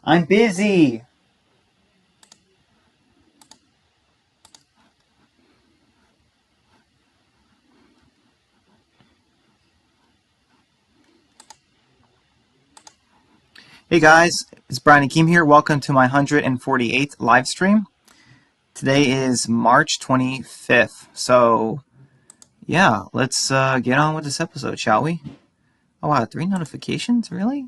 I'm busy. Hey guys, it's Brian and Kim here. Welcome to my 148th live stream. Today is March 25th. So, yeah, let's get on with this episode, shall we? Oh wow, 3 notifications? Really?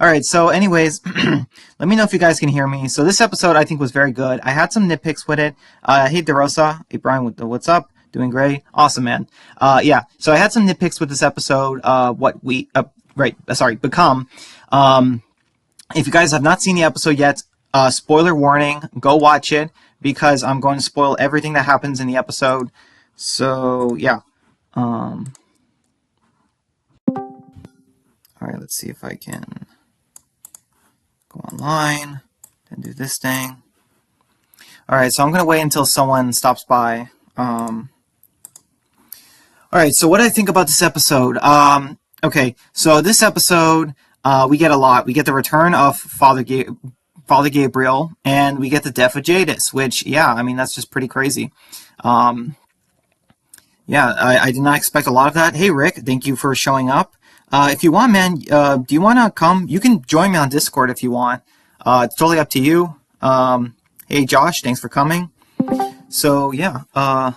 Alright, so anyways, let me know if you guys can hear me. So this episode I think was very good. I had some nitpicks with it. Hey DeRosa, hey Brian, what's up? Doing great? Awesome, man. Yeah, so I had some nitpicks with this episode, Become. If you guys have not seen the episode yet, spoiler warning, go watch it, because I'm going to spoil everything that happens in the episode. So, yeah. Alright, let's see if I can go online and do this thing. Alright, so I'm going to wait until someone stops by. Alright, so what do I think about this episode? Okay, so this episode, we get a lot. We get the return of Father Gabriel, and we get the death of Jadis, which, yeah, I mean, that's just pretty crazy. Yeah, I did not expect a lot of that. Hey, Rick, thank you for showing up. If you want, man, do you want to come? You can join me on Discord if you want. It's totally up to you. Hey, Josh, thanks for coming. So, yeah. Oh,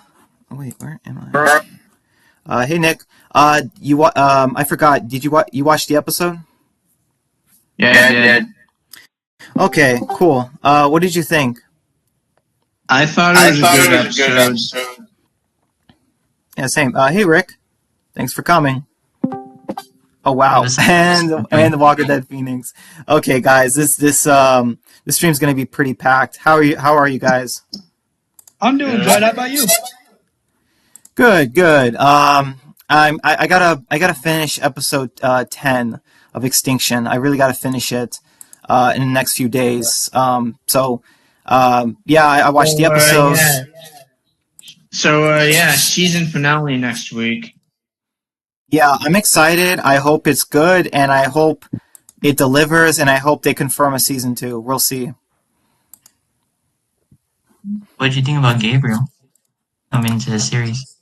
wait, where am I? Hey, Nick. I forgot. Did you watch the episode? Yeah, I did. Okay, cool. What did you think? I thought it was a good episode. Yeah, same. Hey, Rick. Thanks for coming. Oh wow, and the Walker Dead Phoenix. Okay, guys, this stream's gonna be pretty packed. How are you guys? I'm doing good. How about you? Good. I gotta finish episode 10 of Extinction. I really gotta finish it in the next few days. Yeah, I watched the episode. Yeah. So season finale next week. Yeah, I'm excited. I hope it's good, and I hope it delivers, and I hope they confirm a season 2. We'll see. What did you think about Gabriel coming into the series?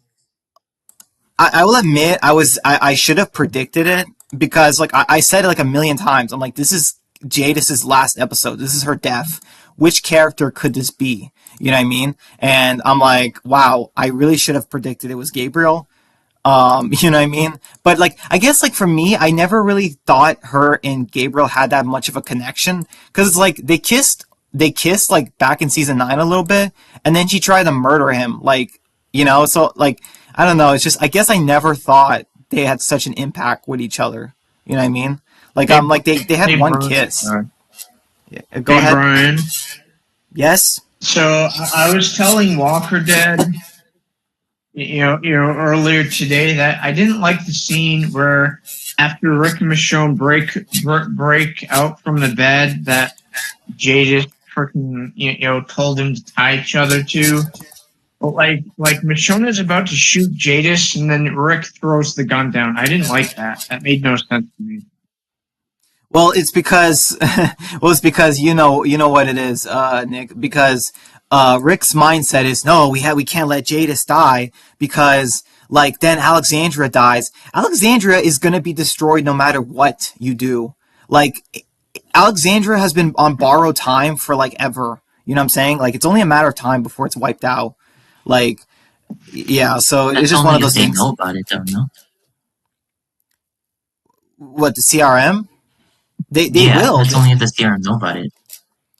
I will admit I should have predicted it, because like I said it like a million times. I'm like, this is Jadis' last episode. This is her death. Which character could this be? You know what I mean? And I'm like, wow, I really should have predicted it was Gabriel. You know what I mean? But like, I guess like for me, I never really thought her and Gabriel had that much of a connection, because it's like they kissed like back in season 9 a little bit, and then she tried to murder him, like, you know. So like, I don't know. It's just, I guess I never thought they had such an impact with each other. You know what I mean? Like, they had one kiss. Yeah, go ahead, Brian. Yes. So I was telling Walker Dead, earlier today, that I didn't like the scene where after Rick and Michonne break out from the bed, that Jadis freaking told him to tie each other to. But like Michonne is about to shoot Jadis, and then Rick throws the gun down. I didn't like that. That made no sense to me. Well, it's because you know what it is, Nick. Because Rick's mindset is, no, we can't let Jadis die, because like then Alexandria dies. Alexandria is gonna be destroyed no matter what you do. Like, Alexandria has been on borrowed time for like ever. You know what I'm saying? Like, it's only a matter of time before it's wiped out. Like, yeah. So it's just one of those things. They know about it, don't know. What, the CRM? They yeah, will. It's only if the CRM know about it.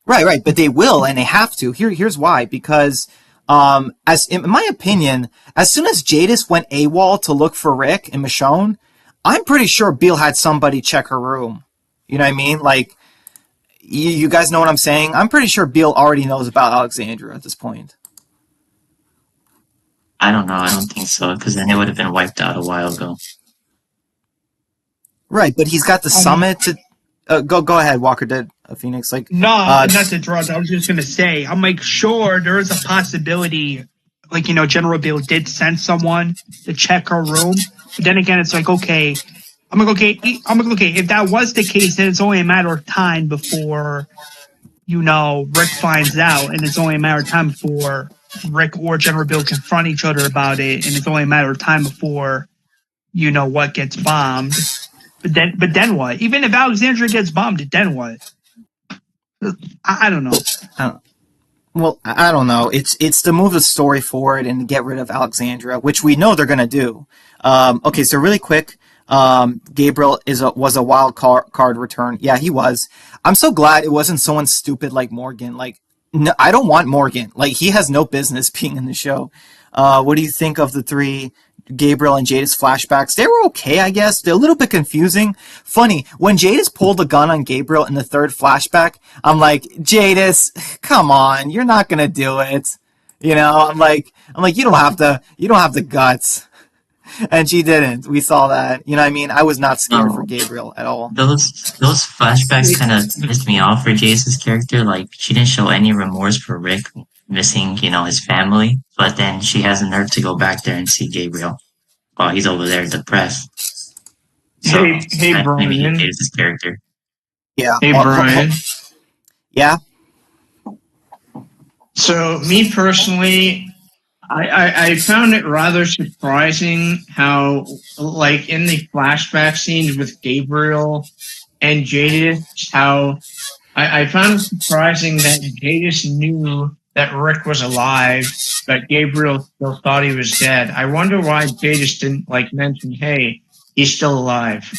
Right, but they will, and they have to. Here's why. Because, as in my opinion, as soon as Jadis went AWOL to look for Rick and Michonne, I'm pretty sure Beale had somebody check her room. You know what I mean? Like, you guys know what I'm saying? I'm pretty sure Beale already knows about Alexandria at this point. I don't know. I don't think so, because then it would have been wiped out a while ago. Right, but he's got the summit to... Go ahead, Walker Dead Phoenix. Like, no, not to interrupt. I was just gonna say, I'm like, sure, there is a possibility, like, General Beale did send someone to check her room. But then again, it's like, okay, I'm like, okay, if that was the case, then it's only a matter of time before, Rick finds out, and it's only a matter of time before Rick or General Bill confront each other about it, and it's only a matter of time before, what gets bombed. But then what? Even if Alexandria gets bombed, then what? I don't know. Well, I don't know. It's to move the story forward and get rid of Alexandria, which we know they're gonna do. Okay, so really quick, Gabriel was a wild card return. Yeah, he was. I'm so glad it wasn't someone stupid like Morgan. Like, no, I don't want Morgan. Like, he has no business being in the show. What do you think of the three Gabriel and Jadis flashbacks? They were okay, I guess. They're a little bit confusing. Funny, when Jadis pulled the gun on Gabriel in the third flashback, I'm like, Jadis, come on, you're not gonna do it. I'm like, you don't have the guts. And she didn't. We saw that. You know what I mean? I was not scared for Gabriel at all. Those flashbacks kind of pissed me off for Jace's character. Like, she didn't show any remorse for Rick missing, his family, but then she has the nerve to go back there and see Gabriel while he's over there depressed. So Hey, that maybe he Brian. hates his character. Yeah. Hey, Brian. Yeah. So, me personally, I found it rather surprising how, like, in the flashback scenes with Gabriel and Jadis, how I found it surprising that Jadis knew that Rick was alive, but Gabriel still thought he was dead. I wonder why Jadis didn't, like, mention, hey, he's still alive.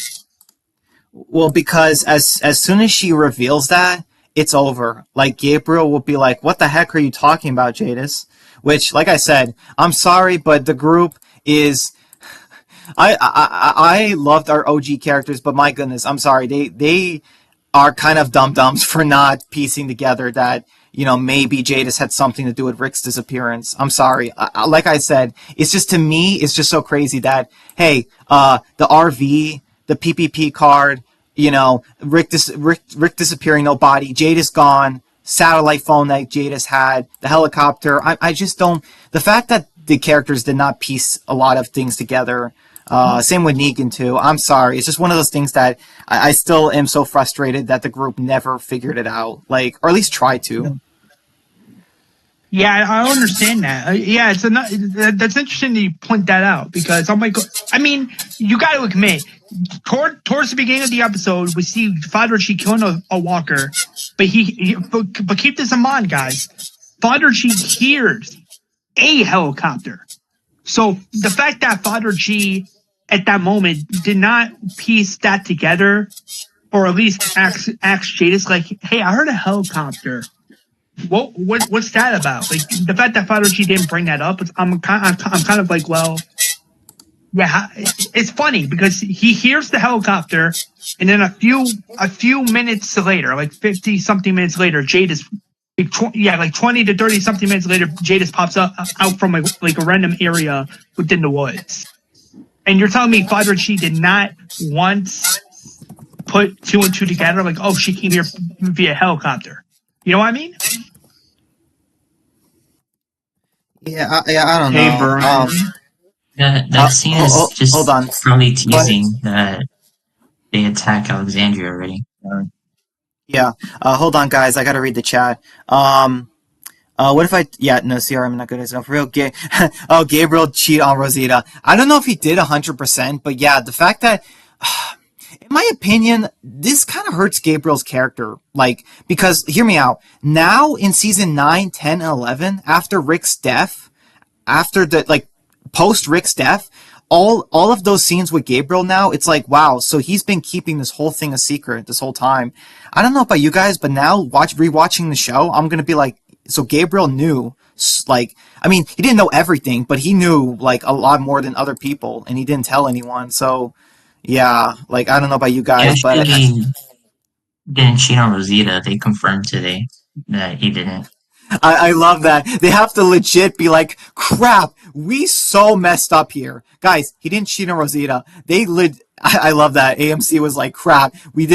Well, because as soon as she reveals that, it's over. Like, Gabriel will be like, "What the heck are you talking about, Jadis?" Which, like I said, I'm sorry, but the group is. I loved our OG characters, but my goodness, I'm sorry. They are kind of dum-dums for not piecing together that, maybe Jadis had something to do with Rick's disappearance. I'm sorry. Like I said, it's just, to me, it's just so crazy that, hey, the RV, the PPP card, Rick disappearing, no body, Jadis gone, satellite phone that Jadis had, the helicopter. I just don't. The fact that the characters did not piece a lot of things together. Same with Negan too. I'm sorry. It's just one of those things that I still am so frustrated that the group never figured it out, like, or at least tried to. Yeah, I understand that. Yeah, that's interesting that you point that out, because I'm like, I mean, you got to admit, towards the beginning of the episode, we see Fadderchi killing a walker, but keep this in mind, guys. Fadderchi hears a helicopter, so the fact that Fadderchi at that moment did not piece that together, or at least ask Jadis like, "Hey, I heard a helicopter. What's that about?" Like, the fact that Fadderchi didn't bring that up, I'm kind of like, well, yeah, it's funny because he hears the helicopter, and then a few minutes later, like 50 something minutes later, Jadis, like 20 to 30 something minutes later, Jadis pops out from like a random area within the woods, and you're telling me Fadderchi did not once put two and two together, like, oh, she came here via helicopter. You know what I mean? Yeah, I don't Hey, know. Brian. That scene is just hold on. probably teasing that they attack Alexandria already. Yeah. Hold on, guys. I gotta read the chat. What if I? Yeah, no, CRM not good enough. Oh, Gabriel cheat on Rosita. I don't know if he did 100%, but yeah, the fact that, in my opinion, this kind of hurts Gabriel's character. Like, because, hear me out. Now, in season 9, 10, and 11, after Rick's death, after the, like, post Rick's death, all of those scenes with Gabriel now, it's like, wow, so he's been keeping this whole thing a secret this whole time. I don't know about you guys, but now, rewatching the show, I'm gonna be like, so Gabriel knew, like, I mean, he didn't know everything, but he knew, like, a lot more than other people, and he didn't tell anyone, so, yeah, like, I don't know about you guys, He but actually didn't cheat on Rosita. They confirmed today that he didn't. I love that. They have to legit be like, crap, we so messed up here. Guys, he didn't cheat on Rosita. I love that. AMC was like, crap, we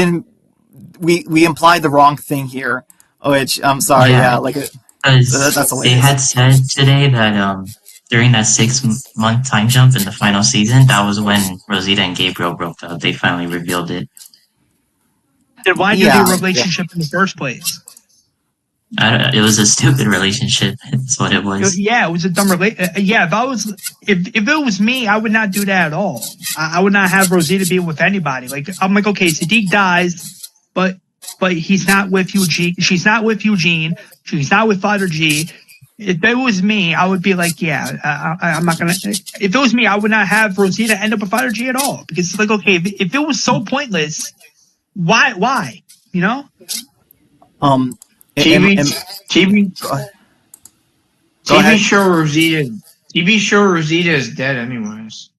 implied the wrong thing here. Which, I'm sorry, yeah, like, Because that's they hilarious. had said today that during that 6-month time jump in the final season, that was when Rosita and Gabriel broke up. They finally revealed it. Then why do Yeah, their relationship in the first place? It was a stupid relationship. That's what it was. Yeah, it was a dumb relationship. Yeah, if it was me, I would not do that at all. I would not have Rosita be with anybody. Like I'm like, okay, Sadiq dies, but he's not with Eugene. She's not with Eugene. She's not with Father G. If it was me, I would be like, yeah, I'm not gonna. If it was me, I would not have Rosita end up with Father G at all because it's like, okay, if it was so pointless, why? You know? um, TV, TV, go ahead. TV show Rosita is dead anyways.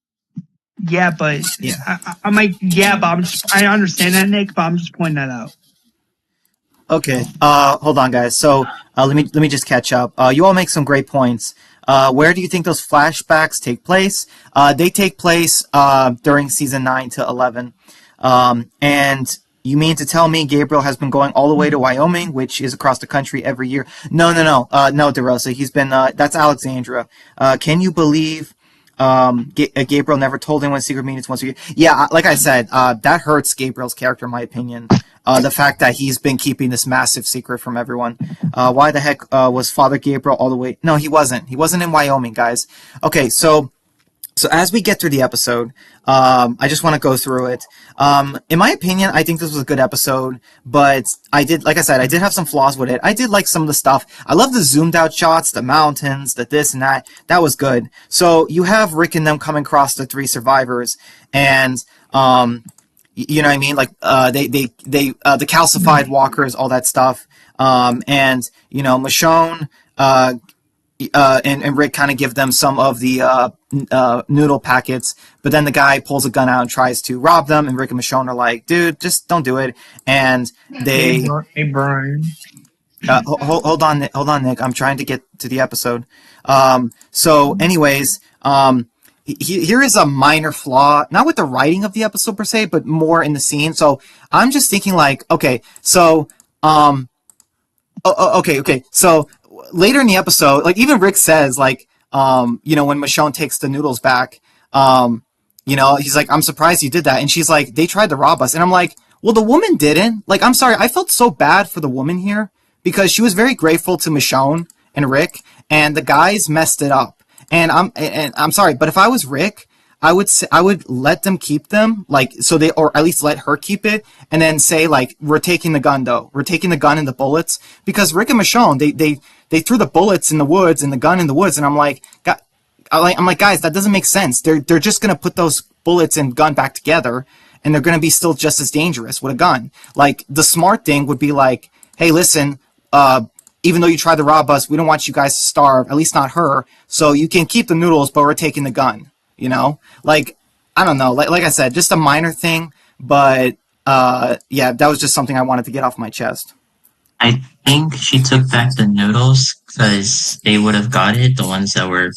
Yeah, but Yeah. I'm like, yeah, but I understand that, Nick, but I'm just pointing that out. Okay. Hold on, guys. So let me just catch up. You all make some great points. Where do you think those flashbacks take place? They take place during season 9 to 11. And you mean to tell me Gabriel has been going all the way to Wyoming, which is across the country every year? No, DeRosa. He's been. That's Alexandra. Can you believe? Gabriel never told anyone secret meetings once a year. Yeah, like I said, that hurts Gabriel's character, in my opinion. The fact that he's been keeping this massive secret from everyone. Why the heck was Father Gabriel all the way? No, he wasn't. He wasn't in Wyoming, guys. Okay, so as we get through the episode, I just want to go through it. In my opinion, I think this was a good episode, but like I said, I did have some flaws with it. I did like some of the stuff. I love the zoomed out shots, the mountains, the this and that. That was good. So you have Rick and them coming across the 3 survivors, and you know what I mean? Like the calcified walkers, all that stuff. And you know, Michonne, and Rick kind of give them some of the noodle packets, but then the guy pulls a gun out and tries to rob them, and Rick and Michonne are like, dude, just don't do it. And they... Hey, Brian. Hold on, Nick. I'm trying to get to the episode. So anyways, here is a minor flaw, not with the writing of the episode per se, but more in the scene. So I'm just thinking like, okay, so... okay. So later in the episode, like even Rick says, like, you know, when Michonne takes the noodles back, you know, he's like, I'm surprised you did that. And she's like, they tried to rob us. And I'm like, well, the woman didn't. Like, I'm sorry. I felt so bad for the woman here because she was very grateful to Michonne and Rick, and the guys messed it up. And I'm sorry, but if I was Rick, I would let them keep them, like, so they, or at least let her keep it, and then say, like, we're taking the gun, though. We're taking the gun and the bullets. Because Rick and Michonne, they threw the bullets in the woods and the gun in the woods, and I'm like, guys, that doesn't make sense. They're just gonna put those bullets and gun back together, and they're gonna be still just as dangerous with a gun. Like, the smart thing would be like, hey, listen, even though you tried to rob us, we don't want you guys to starve, at least not her, so you can keep the noodles, but we're taking the gun. You know, like, I don't know, like I said, just a minor thing, but yeah, that was just something I wanted to get off my chest. I think she took back the noodles because they would have got it. The ones that were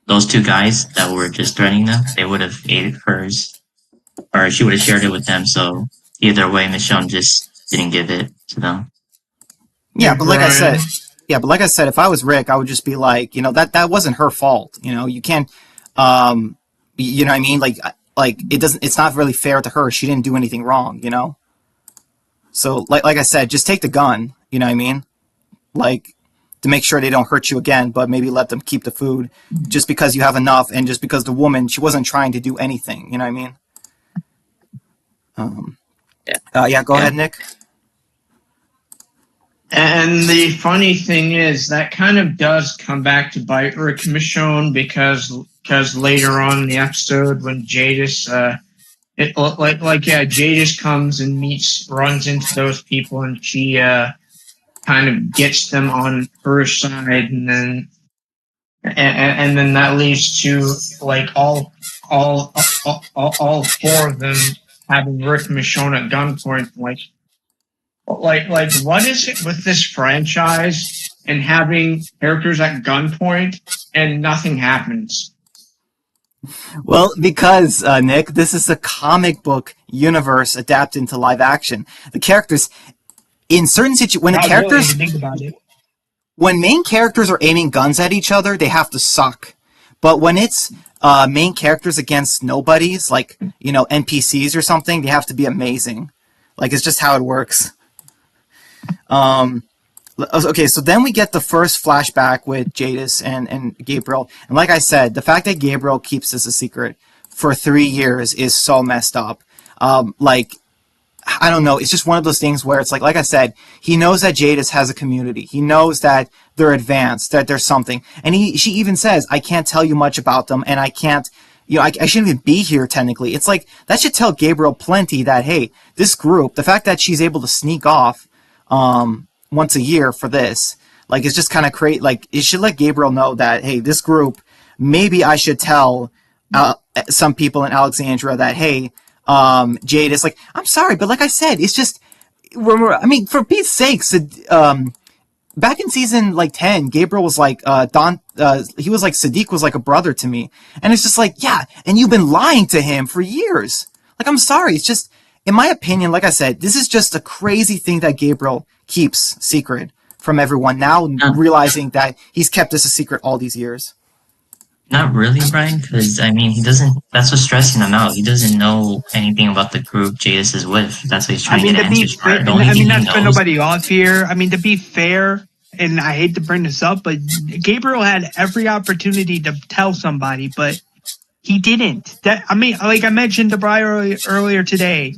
those 2 guys that were just threatening them, they would have ate hers, or she would have shared it with them. So either way, Michonne just didn't give it to them. Yeah, but like I said, if I was Rick, I would just be like, you know, that wasn't her fault. You know, you can't. You know what I mean? Like it's not really fair to her. She didn't do anything wrong, you know? So, like I said, just take the gun, you know what I mean? Like, to make sure they don't hurt you again, but maybe let them keep the food just because you have enough, and just because the woman, she wasn't trying to do anything, you know what I mean? Yeah, go ahead, Nick. And the funny thing is, that kind of does come back to bite Rick Michonne because later on in the episode when Jadis, Jadis comes and runs into those people, and she kind of gets them on her side, and then that leads to like all 4 of them having Rick Michonne at gunpoint, like what is it with this franchise and having characters at gunpoint and nothing happens? Well, because Nick, this is a comic book universe adapted into live action. The characters in certain situations, when main characters are aiming guns at each other, they have to suck. But when it's main characters against nobodies, like, NPCs or something, they have to be amazing. Like, it's just how it works. Okay, so then we get the first flashback with Jadis and Gabriel. And like I said, the fact that Gabriel keeps this a secret for 3 years is so messed up. Like, I don't know. It's just one of those things where it's like I said, he knows that Jadis has a community. He knows that they're advanced, that there's something. And she even says, I can't tell you much about them, and I can't, I shouldn't even be here technically. It's like, that should tell Gabriel plenty that, hey, this group, the fact that she's able to sneak off, once a year for this, like, it's just kind of create, like, it should let Gabriel know that, hey, this group, maybe I should tell some people in Alexandria that, hey, Jadis, like, I'm sorry, but like I said, it's just, I mean, for Pete's sakes, back in season, like, 10, Gabriel was like, he was like, Sadiq was like a brother to me. And it's just like, yeah, and you've been lying to him for years. Like, I'm sorry, it's just, in my opinion, like I said, this is just a crazy thing that Gabriel keeps secret from everyone, now realizing that he's kept this a secret all these years. Not really, Brian, because, I mean, that's what's stressing him out. He doesn't know anything about the group Jadis is with. That's what he's trying to get answers for. The only thing not he to put knows. nobody off here. I mean, to be fair, and I hate to bring this up, but Gabriel had every opportunity to tell somebody, but he didn't. I mean, like I mentioned to Brian earlier today,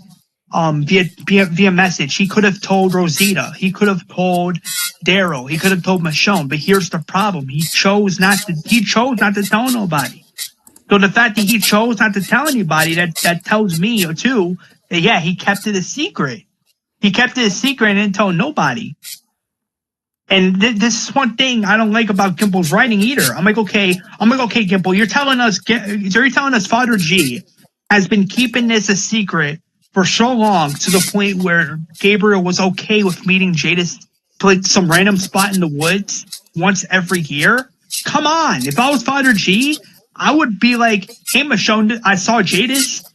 via message, he could have told Rosita, he could have told Daryl, he could have told Michonne, but here's the problem: he chose not to tell nobody. So the fact that he chose not to tell anybody, that tells me too that, yeah, he kept it a secret. He kept it a secret and didn't tell nobody. And this is one thing I don't like about Gimple's writing either. I'm like, okay, Gimple, you're telling us Father G has been keeping this a secret for so long, to the point where Gabriel was okay with meeting Jadis to, like, some random spot in the woods once every year. Come on, if I was Father G, I would be like, hey, Michonne, I saw Jadis.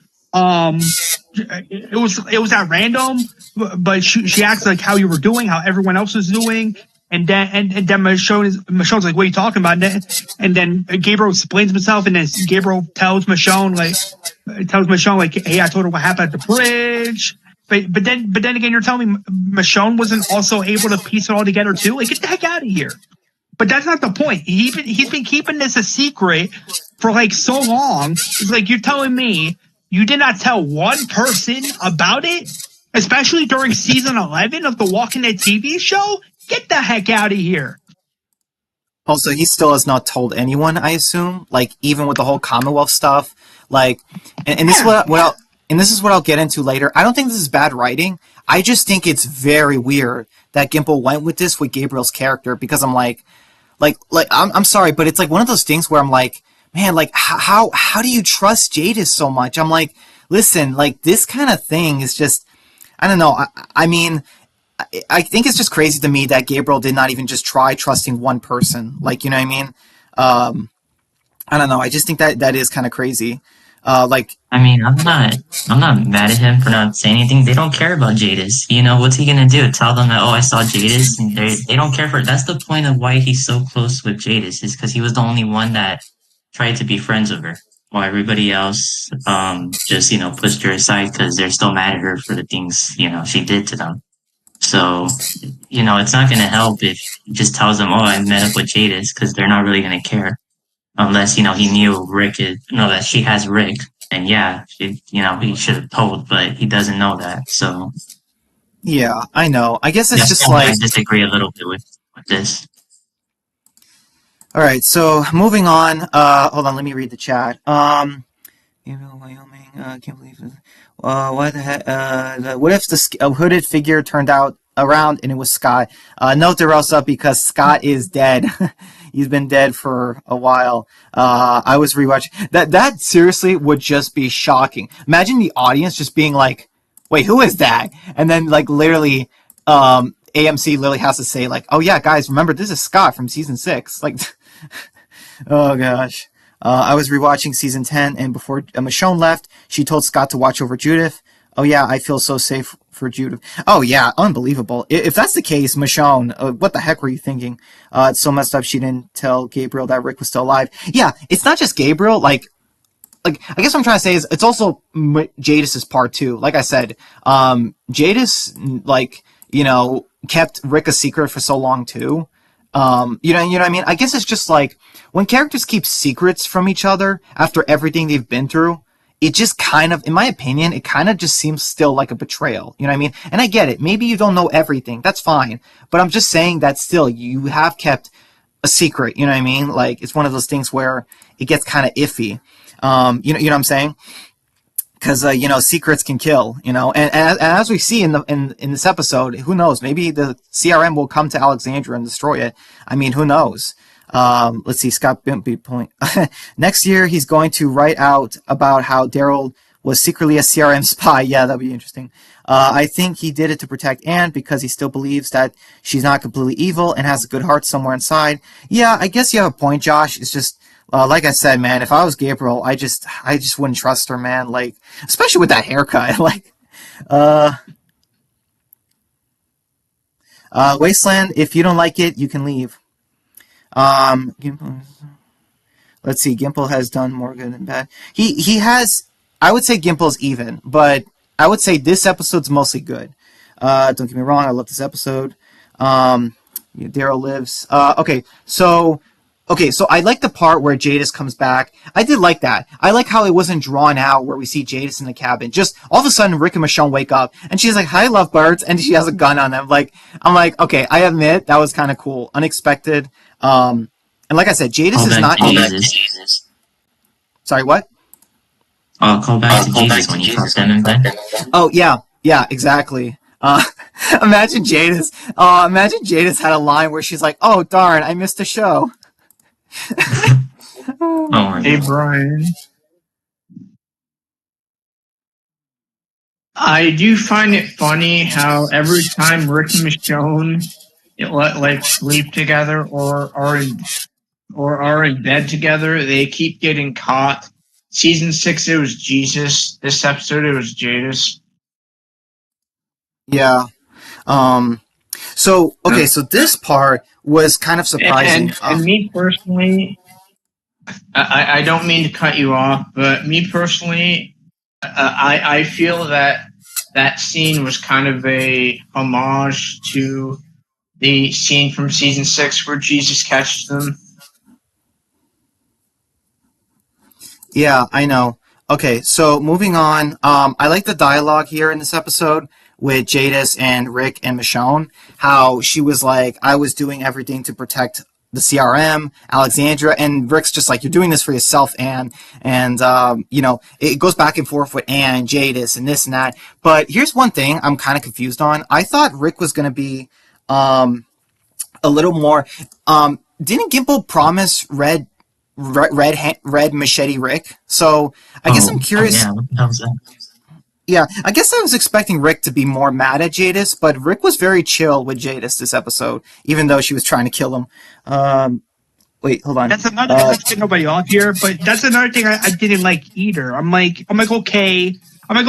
It was at random, but she asked like how you were doing, how everyone else was doing. And then Michonne's like, what are you talking about? And then Gabriel explains himself, and then Gabriel tells Michonne like, hey, I told her what happened at the bridge. But then again, you're telling me Michonne wasn't also able to piece it all together too? Like, get the heck out of here. But that's not the point. He's been keeping this a secret for like so long. It's like, you're telling me you did not tell one person about it, especially during season 11 of the Walking Dead TV show? Get the heck out of here. Also, he still has not told anyone, I assume, like, even with the whole Commonwealth stuff. Like, and this is what I'll get into later. I don't think this is bad writing. I just think it's very weird that Gimple went with this with Gabriel's character, because I'm like I'm sorry, but it's like one of those things where I'm like, man, like, how do you trust Jadis so much? I'm like, listen, like, this kind of thing is just, I don't know. I mean, I think it's just crazy to me that Gabriel did not even just try trusting one person. Like, you know what I mean? I don't know. I just think that is kind of crazy. Like, I mean, I'm not mad at him for not saying anything. They don't care about Jadis. What's he gonna do? Tell them that, oh, I saw Jadis, and they don't care for it. That's the point of why he's so close with Jadis, is because he was the only one that tried to be friends with her, while everybody else just pushed her aside because they're still mad at her for the things she did to them. So it's not gonna help if he just tells them, oh, I met up with Jadis, because they're not really gonna care. Unless, he knew that she has Rick. And yeah, he should have told, but he doesn't know that. So yeah, I know. I guess it's just like, I disagree a little bit with this. All right, so moving on. Hold on, let me read the chat. Wyoming, can't believe it. What the heck? What if the hooded figure turned out around and it was Scott? Note DeRosa, because Scott is dead. He's been dead for a while. I was rewatching that seriously would just be shocking. Imagine the audience just being like, wait, who is that? And then like literally AMC literally has to say like, oh yeah, guys, remember this is Scott from season 6. Like, oh gosh. I was rewatching season 10, and before Michonne left, she told Scott to watch over Judith. Oh yeah, I feel so safe for Judith. Oh yeah, unbelievable. If that's the case, Michonne, what the heck were you thinking? It's so messed up she didn't tell Gabriel that Rick was still alive. Yeah, it's not just Gabriel. Like I guess what I'm trying to say is it's also Jadis's part too. Like I said, Jadis kept Rick a secret for so long too. You know what I mean? I guess it's just like when characters keep secrets from each other after everything they've been through, it just kind of, in my opinion, it kind of just seems still like a betrayal. You know what I mean? And I get it. Maybe you don't know everything. That's fine. But I'm just saying that still you have kept a secret. You know what I mean? Like it's one of those things where it gets kind of iffy. You know what I'm saying? Because secrets can kill. And as we see in this episode, who knows? Maybe the CRM will come to Alexandria and destroy it. I mean, who knows? Let's see, Scott Bimpy point. Next year, he's going to write out about how Daryl was secretly a CRM spy. Yeah, that'd be interesting. I think he did it to protect Anne because he still believes that she's not completely evil and has a good heart somewhere inside. Yeah, I guess you have a point, Josh. It's just. Like I said, man, if I was Gabriel, I just wouldn't trust her, man. Like, especially with that haircut. Like, Wasteland, if you don't like it, you can leave. Let's see, Gimple has done more good than bad. He has, I would say Gimple's even, but I would say this episode's mostly good. Don't get me wrong, I love this episode. Daryl lives. Okay, so I like the part where Jadis comes back. I did like that. I like how it wasn't drawn out where we see Jadis in the cabin. Just all of a sudden, Rick and Michonne wake up, and she's like, "Hi, lovebirds," and she has a gun on them. I'm like, okay, I admit that was kind of cool, unexpected. And like I said, Jadis is not. Jesus. Sorry, what? Call back to Jesus when you trust them in bed. Oh yeah, exactly. Imagine Jadis. Imagine Jadis had a line where she's like, "Oh darn, I missed the show." Hey Brian, I do find it funny how every time Rick and Michonne sleep together or are in bed together, they keep getting caught. Season 6 it was Jesus. This episode it was Jadis. Yeah. So this part was kind of surprising. And me personally, I don't mean to cut you off, but me personally, I feel that scene was kind of a homage to the scene from season 6 where Jesus catches them. Yeah, I know. Okay, so moving on. I like the dialogue here in this episode with Jadis and Rick and Michonne. How she was like, I was doing everything to protect the CRM, Alexandria, and Rick's just like, you're doing this for yourself, Anne. And, it goes back and forth with Anne and Jadis and this and that. But here's one thing I'm kind of confused on. I thought Rick was going to be a little more. Didn't Gimple promise red machete Rick? So I guess I'm curious. Yeah, what the hell was that? Yeah, I guess I was expecting Rick to be more mad at Jadis, but Rick was very chill with Jadis this episode, even though she was trying to kill him. Wait, hold on. That's another thing. Let's get nobody off here, but that's another thing I didn't like either. I'm like, okay. I'm like,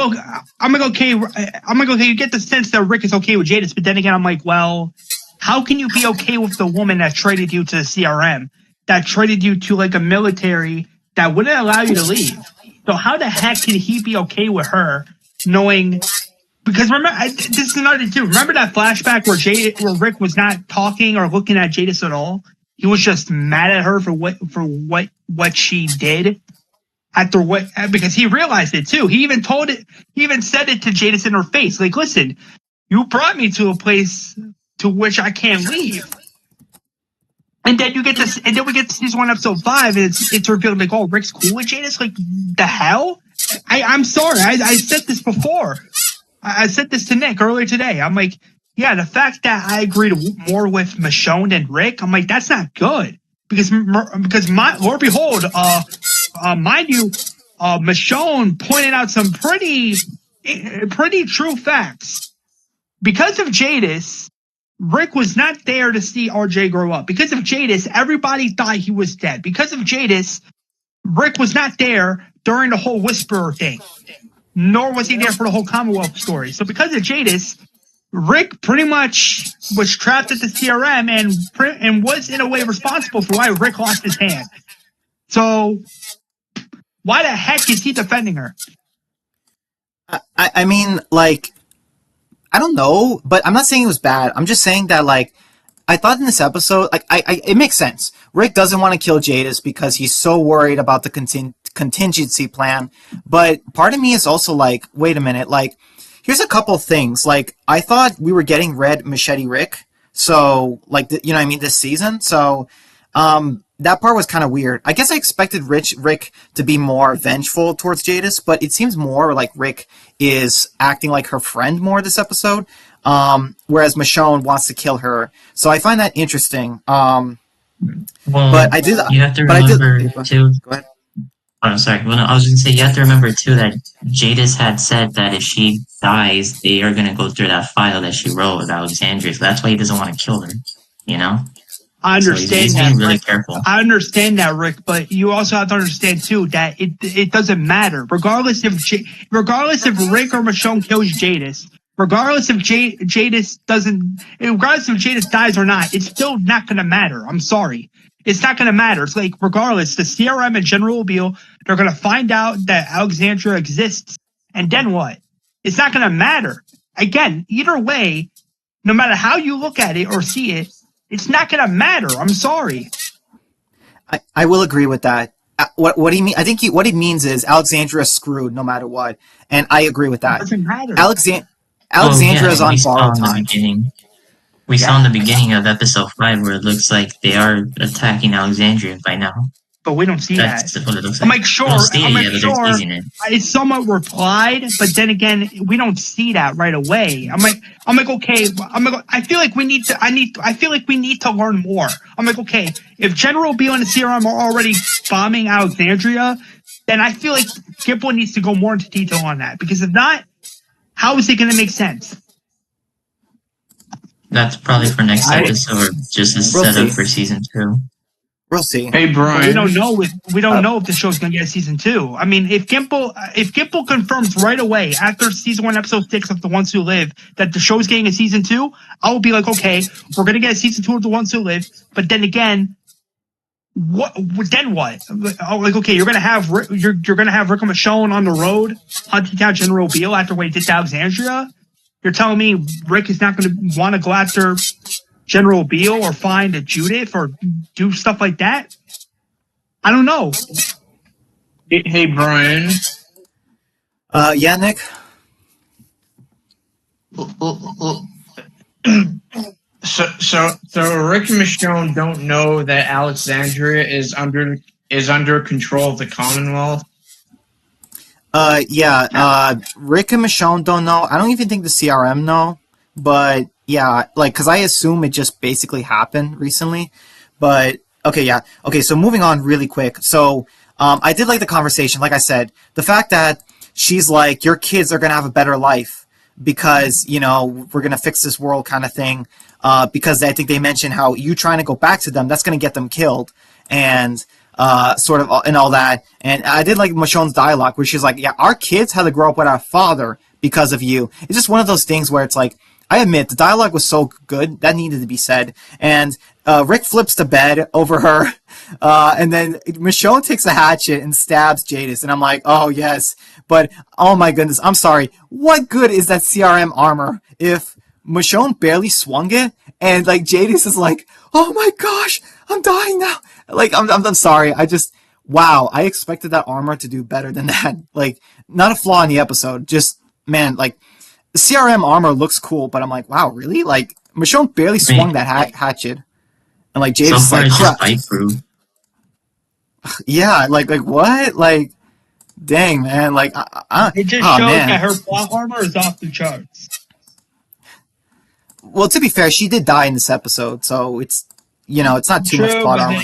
okay. You get the sense that Rick is okay with Jadis, but then again, I'm like, well, how can you be okay with the woman that traded you to the CRM, that traded you to like a military that wouldn't allow you to leave? So how the heck can he be okay with her? Knowing, because remember, this is another thing too. Remember that flashback where Rick was not talking or looking at Jadis at all? He was just mad at her for what she did because he realized it too. He even said it to Jadis in her face. Like, listen, you brought me to a place to which I can't leave. And then we get to season 1, episode 5, and it's revealed like, oh, Rick's cool with Jadis. Like, the hell? I'm sorry. I said this before. I said this to Nick earlier today. I'm like, yeah, the fact that I agreed more with Michonne than Rick, I'm like, that's not good. Because Lord behold, mind you, Michonne pointed out some pretty true facts. Because of Jadis, Rick was not there to see RJ grow up. Because of Jadis, everybody thought he was dead. Because of Jadis, Rick was not there during the whole Whisperer thing. nor was he there for the whole Commonwealth story. So because of Jadis, Rick pretty much was trapped at the CRM and was in a way responsible for why Rick lost his hand. So why the heck is he defending her? I mean, like, I don't know, but I'm not saying it was bad. I'm just saying that, like, I thought in this episode, like, it makes sense. Rick doesn't want to kill Jadis because he's so worried about the contingency plan. But part of me is also like, wait a minute, like, here's a couple things. Like, I thought we were getting Red Machete Rick, so, like, you know what I mean, this season. So, that part was kind of weird. I guess I expected Rick to be more vengeful towards Jadis, but it seems more like Rick is acting like her friend more this episode, whereas Michonne wants to kill her. So I find that interesting. Well, But I did. you have to But remember too. Go ahead. Oh, sorry. Well, no, I was going to say you have to remember too that Jadis had said that if she dies, they are going to go through that file that she wrote with Alexandria. So that's why he doesn't want to kill her. You know. I understand so he's that, being really Rick. careful. I understand that, Rick, but you also have to understand too that it doesn't matter, regardless if Rick or Michonne kills Jadis, regardless if Jadis dies or not, it's still not going to matter. I'm sorry, it's not going to matter. It's like regardless, the CRM and General Beale, they're going to find out that Alexandria exists, and then what? It's not going to matter. Again, either way, no matter how you look at it or see it. It's not going to matter. I'm sorry. I will agree with that. What he mean? I think what he means is Alexandria's screwed no matter what, and I agree with that. It doesn't matter. Alexandria's on borrowed time. We saw in the beginning of episode 5 where it looks like they are attacking Alexandria by now. But we don't see That's that. What it looks like. I'm like, sure. It's somewhat replied, but then again, we don't see that right away. I'm like, okay. I feel like we need to learn more. I'm like, okay, if General Beale and the CRM are already bombing Alexandria, then I feel like Gimple needs to go more into detail on that. Because if not, how is it going to make sense? That's probably for next episode, or just a setup for season 2. We'll see. Hey, Brian. But we don't know if the show's going to get a season 2. I mean, if Gimple confirms right away after season 1, episode 6 of The Ones Who Live that the show's getting a season 2, I will be like, okay, we're going to get a season 2 of The Ones Who Live. But then again, what? Like, okay, you're going to have Rick and Michonne on the road hunting down General Beale after what he did to Alexandria. You're telling me Rick is not going to want to go after General Beale or find a Judith or do stuff like that? I don't know. Hey, Brian. Yeah, Nick? So Rick and Michonne don't know that Alexandria is under control of the Commonwealth? Rick and Michonne don't know. I don't even think the CRM know, but yeah, like, because I assume it just basically happened recently. But, okay, yeah. Okay, so moving on really quick. So, I did like the conversation. Like I said, the fact that she's like, your kids are going to have a better life because, you know, we're going to fix this world kind of thing. Because I think they mentioned how you trying to go back to them, that's going to get them killed. And, sort of, and all that. And I did like Michonne's dialogue where she's like, yeah, our kids had to grow up with our father because of you. It's just one of those things where it's like, I admit, the dialogue was so good, that needed to be said. And Rick flips the bed over her, and then Michonne takes a hatchet and stabs Jadis. And I'm like, oh, yes. But, oh my goodness, I'm sorry. What good is that CRM armor if Michonne barely swung it? And, like, Jadis is like, oh my gosh, I'm dying now. Like, I'm sorry. Wow, I expected that armor to do better than that. Like, not a flaw in the episode. Just, man, like, the CRM armor looks cool, but I'm like, wow, really? Like, Michonne barely swung that hatchet. And, like, Jadis is like, crap. Yeah, like, what? Like, dang, man. Like, it just shows that her plot armor is off the charts. Well, to be fair, she did die in this episode, so it's, you know, it's not too much plot armor.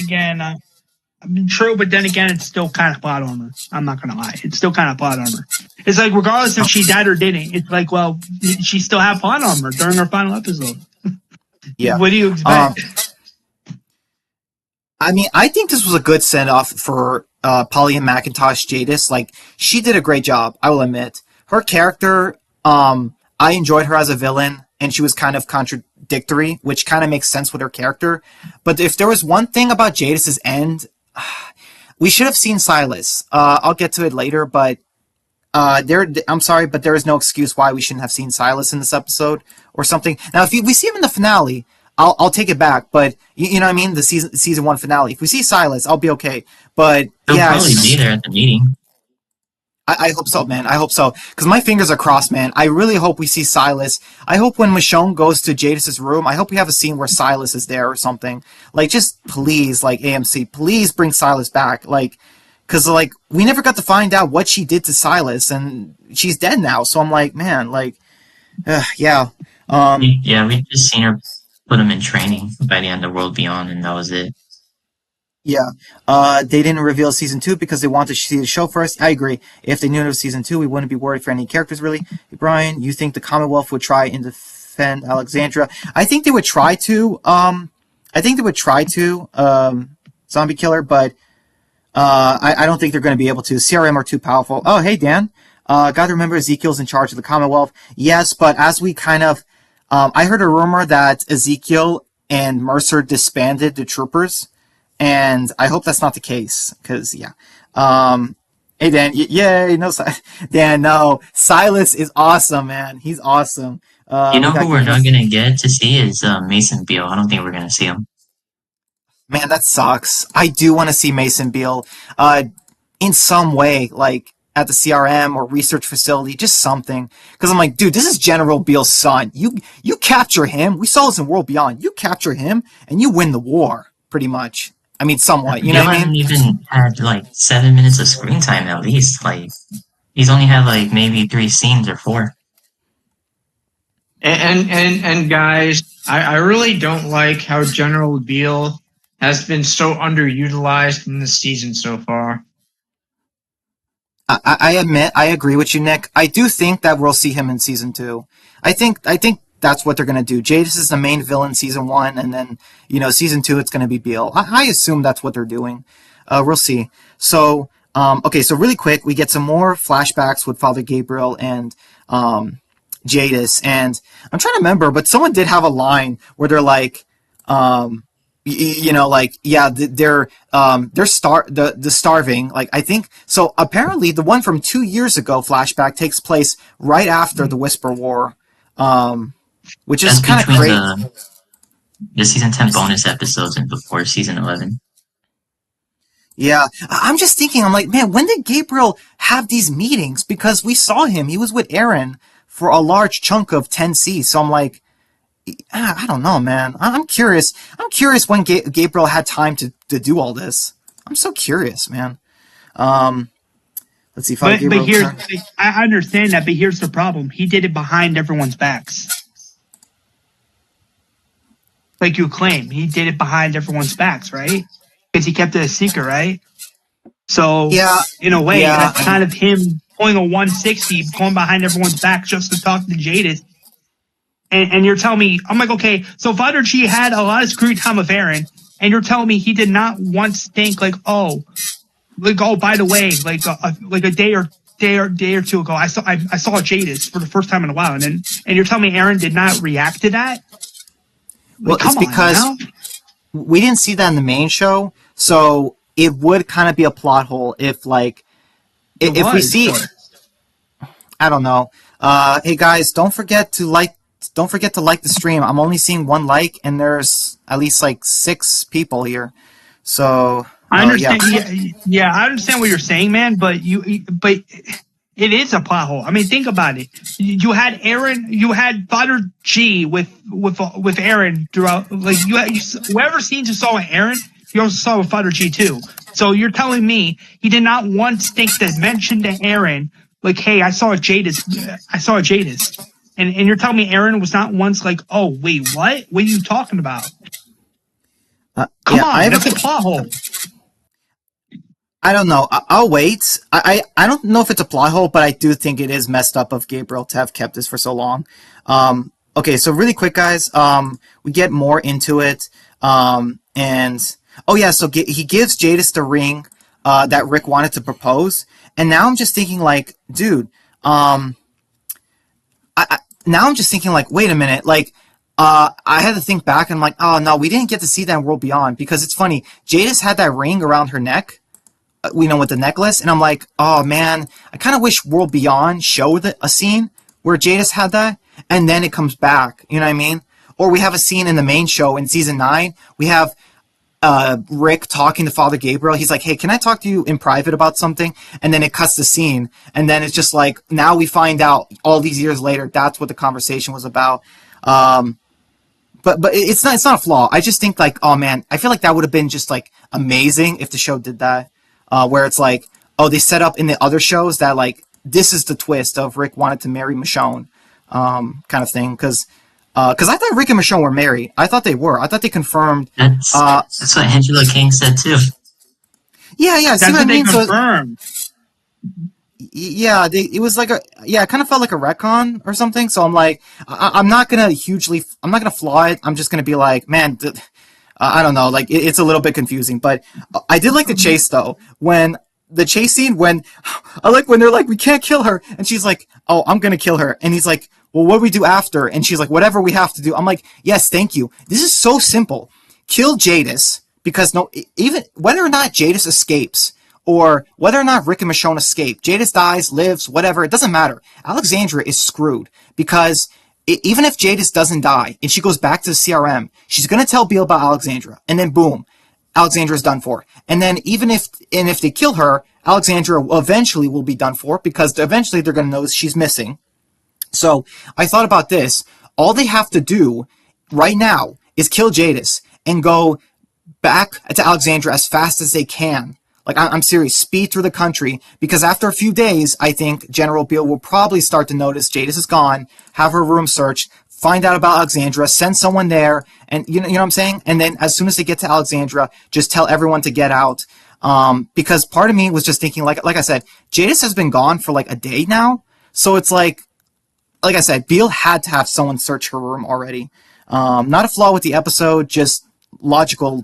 True, but then again, it's still kind of plot armor. I'm not going to lie. It's still kind of plot armor. It's like, regardless if she died or didn't, it's like, well, she still had plot armor during her final episode. Yeah. What do you expect? I mean, I think this was a good send-off for Polly and McIntosh Jadis. Like, she did a great job, I will admit. her character, I enjoyed her as a villain, and she was kind of contradictory, which kind of makes sense with her character. But if there was one thing about Jadis's end, we should have seen Silas. I'll get to it later, but I'm sorry, but there is no excuse why we shouldn't have seen Silas in this episode or something. Now, if we see him in the finale, I'll take it back. But you know what I mean? The season 1 finale. If we see Silas, I'll be okay. But He'll yeah, probably be there at the meeting. I hope so, man. I hope so. Because my fingers are crossed, man. I really hope we see Silas. I hope when Michonne goes to Jadis's room, I hope we have a scene where Silas is there or something. Like, just please, like, AMC, please bring Silas back. Like, because, like, we never got to find out what she did to Silas, and she's dead now. So I'm like, man, like, yeah. Yeah, we just seen her put him in training by the end of World Beyond, and that was it. Yeah. They didn't reveal season 2 because they wanted to see the show first. I agree. If they knew it was season 2, we wouldn't be worried for any characters, really. Hey, Brian, you think the Commonwealth would try and defend Alexandria? I think they would try to, Zombie Killer, but I don't think they're going to be able to. CRM are too powerful. Oh, hey, Dan. Gotta remember Ezekiel's in charge of the Commonwealth. Yes, but as we kind of, I heard a rumor that Ezekiel and Mercer disbanded the troopers. And I hope that's not the case, because, yeah. Hey, Dan, yay, no, Dan, no. Silas is awesome, man. He's awesome. You know who we're not going to get to see is Mason Beale. I don't think we're going to see him. Man, that sucks. I do want to see Mason Beale in some way, like at the CRM or research facility, just something. Because I'm like, dude, this is General Beale's son. You capture him. We saw this in World Beyond. You capture him, and you win the war, pretty much. I mean, somewhat. You know what I mean? Beale hasn't even had like 7 minutes of screen time at least. Like, he's only had like maybe 3 scenes or 4. And guys, I really don't like how General Beale has been so underutilized in this season so far. I admit, I agree with you, Nick. I do think that we'll see him in season 2. I think that's what they're going to do. Jadis is the main villain season 1, and then, season 2, it's going to be Beale. I assume that's what they're doing. We'll see. So, okay, so really quick, we get some more flashbacks with Father Gabriel and Jadis, and I'm trying to remember, but someone did have a line where they're like, they're starving. Like, I think so. Apparently, the one from 2 years ago flashback takes place right after the Whisper War, which is kind of crazy. The season 10 bonus episodes and before season 11. Yeah, I'm just thinking. I'm like, man, when did Gabriel have these meetings? Because we saw him; he was with Aaron for a large chunk of 10C. So I'm like, I don't know, man. I'm curious. I'm curious when Gabriel had time to do all this. I'm so curious, man. Let's see if but I understand that, but here's the problem. He did it behind everyone's backs. Like you claim, he did it behind everyone's backs, right? Because he kept it a secret, right? So, yeah, in a way, that's kind of him pulling a 160, going behind everyone's back just to talk to Jadis. And you're telling me, I'm like, okay, so Father G had a lot of screen time with Aaron, and you're telling me he did not once think like, by the way, like a day or two ago, I saw Jadis for the first time in a while, and you're telling me Aaron did not react to that? Well, it's because we didn't see that in the main show, so it would kind of be a plot hole if we see. I don't know. Hey guys, don't forget to like the stream. I'm only seeing 1 like, and there's at least like 6 people here. So I understand. Yeah, I understand what you're saying, man. But it is a plot hole. I mean, think about it. You had Aaron. You had Father G with Aaron throughout. Like whoever scenes you saw with Aaron, you also saw with Father G too. So you're telling me he did not once think to mention to Aaron, like, "Hey, I saw a Jadis. And you're telling me Aaron was not once like, "Oh, wait, what? What are you talking about?" Come on, that's a plot hole. I don't know. I'll wait. I don't know if it's a plot hole, but I do think it is messed up of Gabriel to have kept this for so long. Okay, so really quick, guys. We get more into it. So he gives Jadis the ring that Rick wanted to propose, and now I'm just thinking, like, dude, now I'm just thinking like, wait a minute, like, I had to think back and I'm like, oh no, we didn't get to see that in World Beyond because it's funny. Jadis had that ring around her neck, with the necklace, and I'm like, oh man, I kind of wish World Beyond showed a scene where Jadis had that, and then it comes back. You know what I mean? Or we have a scene in the main show in season 9. We have Rick talking to Father Gabriel. He's like, hey, can I talk to you in private about something? And then it cuts the scene, and then it's just like, now we find out all these years later that's what the conversation was about. But it's not a flaw. I just think like, oh man, I feel like that would have been just like amazing if the show did that, where it's like, oh, they set up in the other shows that like this is the twist of Rick wanted to marry Michonne, kind of thing. Because I thought Rick and Michonne were married. I thought they were. I thought they confirmed. That's what Angela King said too. Yeah. That's See what I what they mean? So, confirmed. yeah, it was like it kind of felt like a retcon or something. So I'm like, I'm not gonna flaw it. I'm just gonna be like, man, I don't know, like it's a little bit confusing. But I did like the chase though. When the chase scene, when I like when they're like, we can't kill her, and she's like, oh, I'm gonna kill her, and he's like, well, what do we do after? And she's like, whatever we have to do. I'm like, yes, thank you. This is so simple. Kill Jadis, because no, even whether or not Jadis escapes, or whether or not Rick and Michonne escape, Jadis dies, lives, whatever, it doesn't matter. Alexandra is screwed because even if Jadis doesn't die and she goes back to the CRM, she's going to tell Beale about Alexandra, and then boom, Alexandra's done for. And then even if they kill her, Alexandra eventually will be done for because eventually they're going to know she's missing. So I thought about this. All they have to do right now is kill Jadis and go back to Alexandra as fast as they can. Like, I'm serious, speed through the country, because after a few days, I think General Beale will probably start to notice Jadis is gone, have her room searched, find out about Alexandra, send someone there, and you know what I'm saying? And then as soon as they get to Alexandra, just tell everyone to get out. Because part of me was just thinking, like I said, Jadis has been gone for like a day now, so it's like I said, Beale had to have someone search her room already. Not a flaw with the episode, just logical,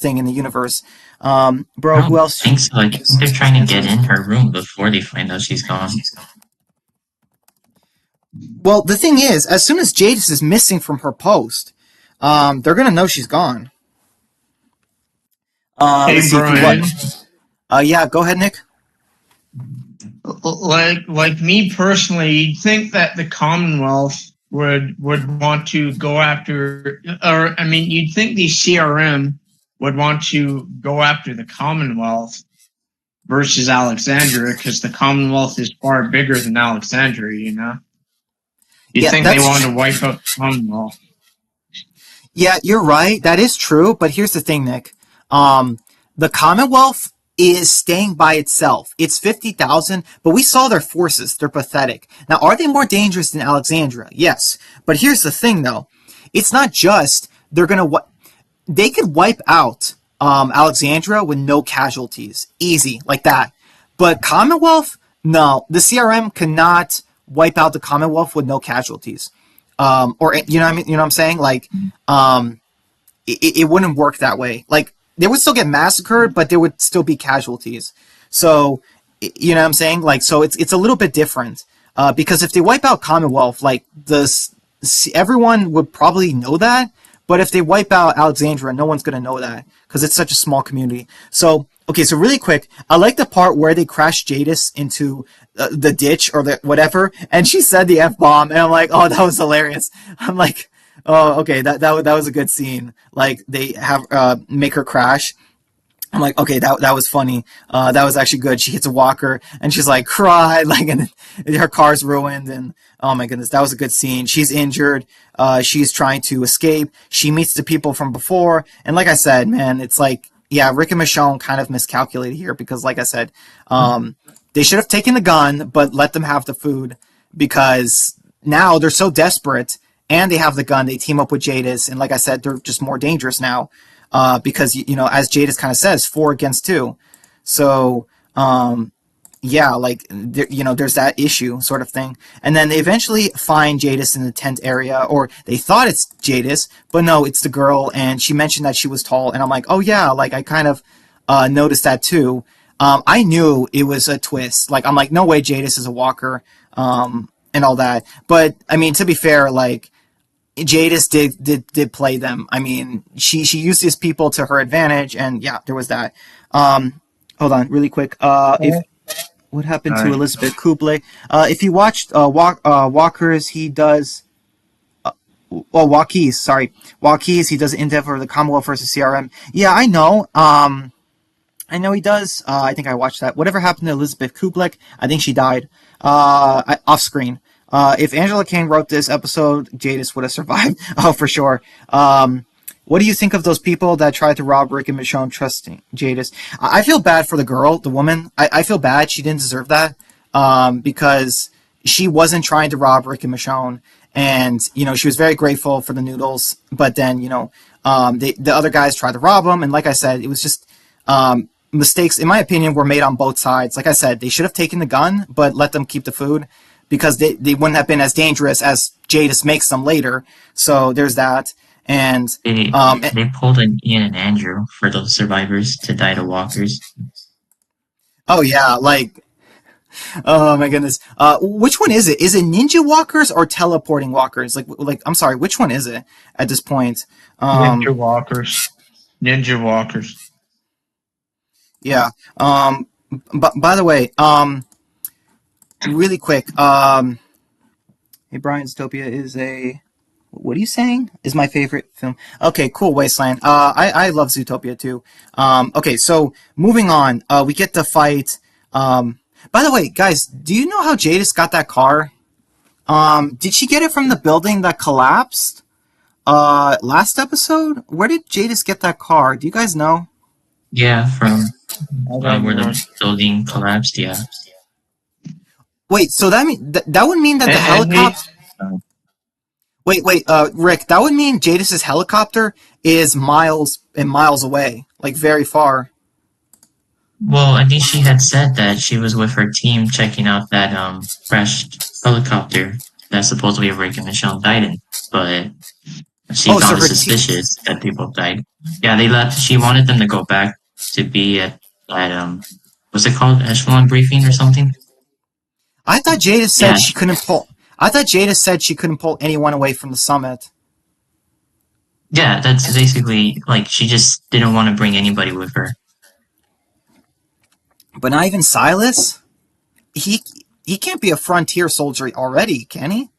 thing in the universe. Bro, who else? I think so. I think they're trying to get in her room before they find out she's gone. Well, the thing is, as soon as Jadis is missing from her post, they're gonna know she's gone. Hey, Brian. Yeah, go ahead, Nick. Like me personally, you'd think that the Commonwealth would want to go after, or I mean, you'd think the CRM would want to go after the Commonwealth versus Alexandria, because the Commonwealth is far bigger than Alexandria, You'd think they want to wipe out the Commonwealth. Yeah, you're right. That is true. But here's the thing, Nick. The Commonwealth is staying by itself. It's 50,000, but we saw their forces. They're pathetic. Now, are they more dangerous than Alexandria? Yes. But here's the thing, though. It's not just they could wipe out Alexandria with no casualties. Easy, like that. But Commonwealth? No. The CRM cannot wipe out the Commonwealth with no casualties. Or, you know what I mean? You know what I'm saying? Like, it wouldn't work that way. Like, they would still get massacred, but there would still be casualties. So, you know what I'm saying? Like, so it's a little bit different. Because if they wipe out Commonwealth, like, everyone would probably know that. But if they wipe out Alexandria, no one's going to know that because it's such a small community. So, okay, so really quick, I like the part where they crash Jadis into the ditch or the whatever, and she said the F-bomb, and I'm like, oh, that was hilarious. I'm like, oh, okay, that was a good scene. Like, they have make her crash. I'm like, okay, that was funny. That was actually good. She hits a walker and she's like, cried, like, and her car's ruined. And oh my goodness, that was a good scene. She's injured. She's trying to escape. She meets the people from before. And like I said, man, it's like, yeah, Rick and Michonne kind of miscalculated here because, like I said, they should have taken the gun, but let them have the food because now they're so desperate and they have the gun. They team up with Jadis. And like I said, they're just more dangerous now. Because, as Jadis kind of says, 4 against 2. So, yeah, like, there's that issue sort of thing. And then they eventually find Jadis in the tent area, or they thought it's Jadis, but no, it's the girl, and she mentioned that she was tall, and I'm like, oh yeah, like, I kind of, noticed that too. I knew it was a twist. Like, I'm like, no way Jadis is a walker. and all that. But I mean, to be fair, like Jadis did play them. I mean, she used these people to her advantage, and yeah, there was that. Hold on, really quick. If what happened to Alright. Elizabeth Kublai? If you watched Walkers, he does. Well, Waukese, sorry, Waukese. He does in-depth for the Commonwealth versus CRM. Yeah, I know. I know he does. I think I watched that. Whatever happened to Elizabeth Kublik? I think she died off screen. If Angela Kang wrote this episode, Jadis would have survived. Oh, for sure. What do you think of those people that tried to rob Rick and Michonne trusting Jadis? I feel bad for the girl, the woman. I feel bad. She didn't deserve that because she wasn't trying to rob Rick and Michonne. And, you know, she was very grateful for the noodles. But then, you know, the other guys tried to rob them. And like I said, it was just mistakes, in my opinion, were made on both sides. Like I said, they should have taken the gun, but let them keep the food because they wouldn't have been as dangerous as Jadis makes them later. So there's that. And They pulled an Ian and Andrew for those survivors to die to walkers. oh yeah, like oh my goodness. Which one is it? Is it ninja walkers or teleporting walkers? Like I'm sorry, which one is it at this point? Ninja walkers. Ninja walkers. Yeah. But by the way, really quick, hey Brian, Zootopia is a what are you saying? Is my favorite film. Okay, cool, Wasteland. I love Zootopia too. Okay, so moving on, we get to fight. By the way, guys, do you know how Jadis got that car? Did she get it from the building that collapsed? Last episode? Where did Jadis get that car? Do you guys know? Yeah, from don't where know. the building collapsed. Yeah. Wait, so that would mean that the And helicopter. Wait, Rick, that would mean Jadis's helicopter is miles and miles away, like very far. Well, I think she had said that she was with her team checking out that crashed helicopter that supposedly Rick and Michonne died in, but she Oh, so found it her suspicious that people died. Yeah, they left. She wanted them to go back to be at what's it called, echelon briefing or something? I thought Jadis said Yeah. she couldn't pull. I thought Jadis said she couldn't pull anyone away from the summit. Yeah, that's basically like she just didn't want to bring anybody with her. But not even Silas. He can't be a frontier soldier already, can he?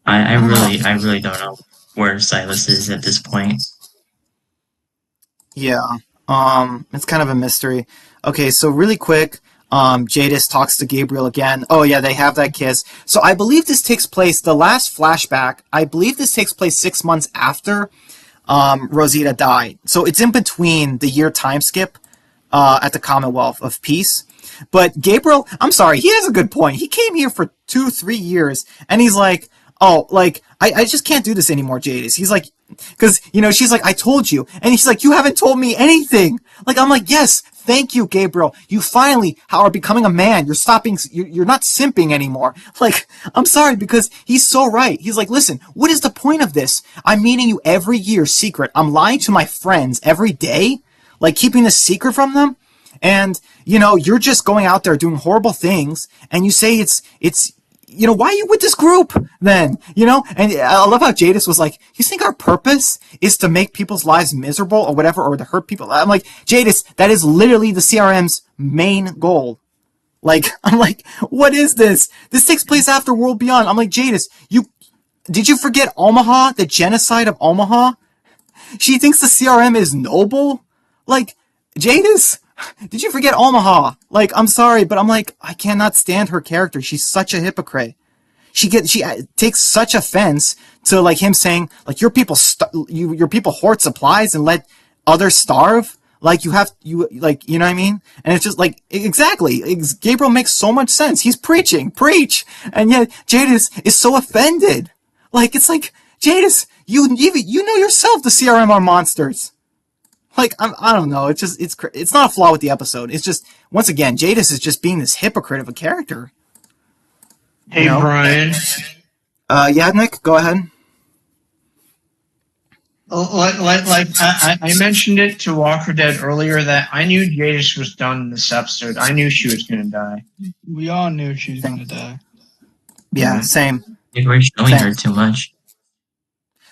I really don't know where Silas is at this point. Yeah. It's kind of a mystery. Okay, so really quick, Jadis talks to Gabriel again. Oh yeah, they have that kiss. So I believe this takes place, the last flashback, I believe this takes place 6 months after Rosita died. So it's in between the year time skip at the Commonwealth of Peace. But Gabriel, I'm sorry, he has a good point. He came here for 2-3 years, and he's like, oh, like, I just can't do this anymore, Jadis. He's like, because, you know, she's like, I told you. And he's like, you haven't told me anything. Like, I'm like, yes, thank you, Gabriel. You finally are becoming a man. You're not simping anymore. Like, I'm sorry, because he's so right. He's like, listen, what is the point of this? I'm meeting you every year secret. I'm lying to my friends every day, like keeping this secret from them. And, you know, you're just going out there doing horrible things, and you say it's, you know, why are you with this group then? You know, and I love how Jadis was like, you think our purpose is to make people's lives miserable or whatever, or to hurt people? I'm like, Jadis, that is literally the CRM's main goal. Like, I'm like, what is this? This takes place after World Beyond. I'm like, Jadis, did you forget Omaha, the genocide of Omaha? She thinks the CRM is noble? Like, Jadis, did you forget Omaha? Like, I'm sorry, but I'm like, I cannot stand her character. She's such a hypocrite. She takes such offense to like him saying like your people hoard supplies and let others starve. Like you know what I mean? And it's just like exactly. Gabriel makes so much sense. He's preach, and yet Jadis is so offended. Like it's like Jadis, you know yourself the CRM are monsters. Like, I don't know. It's not a flaw with the episode. It's just, once again, Jadis is just being this hypocrite of a character. Hey, You know? Brian. Yeah, Nick, go ahead. I mentioned it to Walker Dead earlier that I knew Jadis was done in this episode. I knew she was going to die. We all knew she was going to die. Yeah, same. They were showing Same. her too much.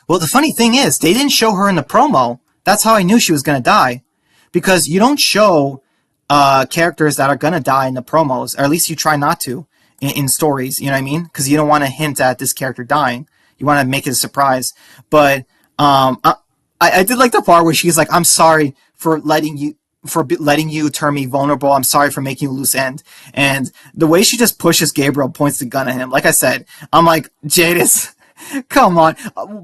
Well, the funny thing is, they didn't show her in the promo. That's how I knew she was going to die. Because you don't show characters that are going to die in the promos, or at least you try not to in stories, you know what I mean? Because you don't want to hint at this character dying. You want to make it a surprise. But I did like the part where she's like, I'm sorry for letting you turn me vulnerable. I'm sorry for making you lose end. And the way she just pushes Gabriel, points the gun at him. Like I said, I'm like, Jadis, come on.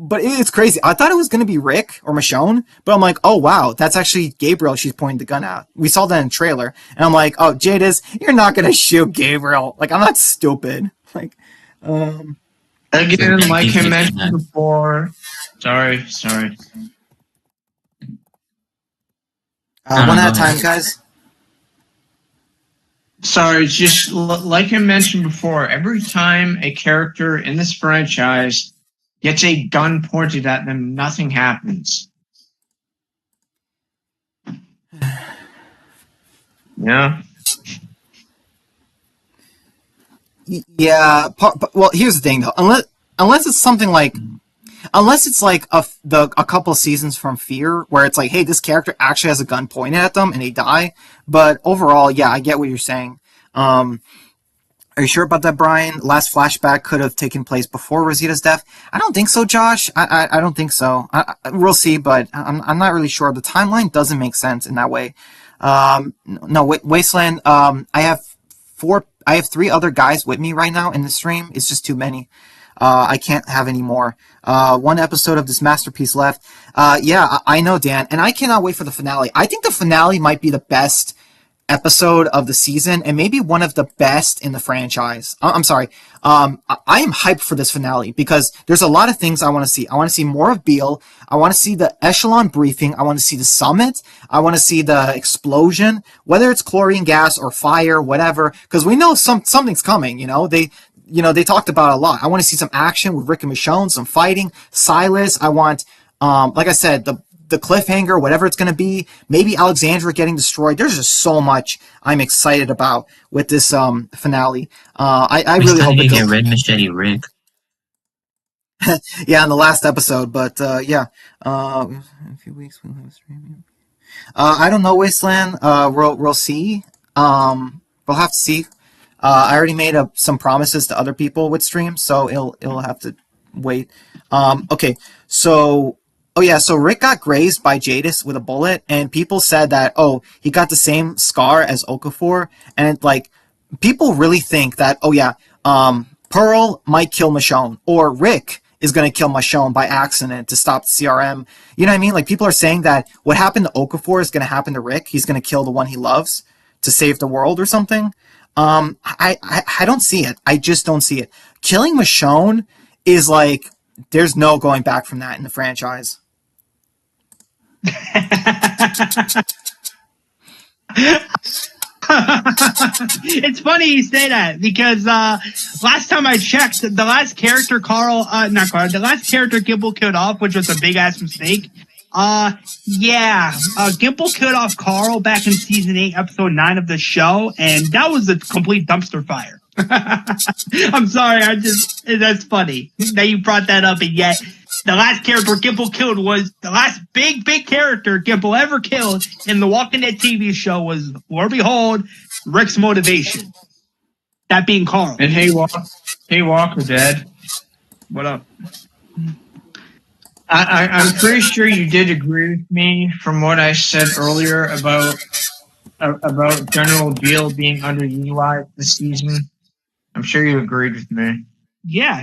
But it's crazy. I thought it was going to be Rick or Michonne, but I'm like, oh wow, that's actually Gabriel she's pointing the gun at. We saw that in the trailer. And I'm like, oh, Jadis, you're not going to shoot Gabriel. Like, I'm not stupid. Like, Again, like I mentioned before. Sorry. one at a time, guys. Sorry, just like I mentioned before, every time a character in this franchise gets a gun pointed at them, nothing happens. Yeah. Yeah. Well, here's the thing, though. Unless it's something like, unless it's like a couple seasons from Fear, where it's like, hey, this character actually has a gun pointed at them and they die. But overall, yeah, I get what you're saying. Are you sure about that, Brian? Last flashback could have taken place before Rosita's death. I don't think so, Josh. I don't think so. We'll see, but I'm not really sure. The timeline doesn't make sense in that way. No, Wasteland. I have three other guys with me right now in the stream. It's just too many. I can't have any more. One episode of this masterpiece left. Yeah, I know, Dan, and I cannot wait for the finale. I think the finale might be the best episode of the season and maybe one of the best in the franchise. I'm sorry. I am hyped for this finale because there's a lot of things I want to see. I want to see more of Beale. I want to see the echelon briefing. I want to see the summit. I want to see the explosion, whether it's chlorine gas or fire, whatever, because we know something's coming, they talked about it a lot. I want to see some action with Rick and Michonne, some fighting. Silas, I want, like I said, the cliffhanger, whatever it's going to be. Maybe Alexandra getting destroyed. There's just so much I'm excited about with this finale. I really hope it get Red Machete Rick. Yeah, in the last episode, but yeah. In a few weeks we'll have a stream. I don't know, Wasteland. We'll see. We'll have to see. I already made some promises to other people with streams, so it'll have to wait. Okay, so Rick got grazed by Jadis with a bullet, and people said that he got the same scar as Okafor, and people really think that Pearl might kill Michonne, or Rick is going to kill Michonne by accident to stop the CRM. You know what I mean? Like, people are saying that what happened to Okafor is going to happen to Rick. He's going to kill the one he loves to save the world or something. I don't see it. I just don't see it. Killing Michonne is like, there's no going back from that in the franchise. It's funny you say that because last time I checked, the last character the last character Gimple killed off, which was a big ass mistake. Gimple killed off Carl back in season 8, episode 9 of the show, and that was a complete dumpster fire. I'm sorry, that's funny that you brought that up, and yet the last character Gimple killed was the last big character Gimple ever killed in the Walking Dead TV show was, lo and behold, Rick's motivation. That being Carl. And hey Walker, Dad. What up? I'm pretty sure you did agree with me from what I said earlier about General Beale being underutilized this season. I'm sure you agreed with me. Yeah,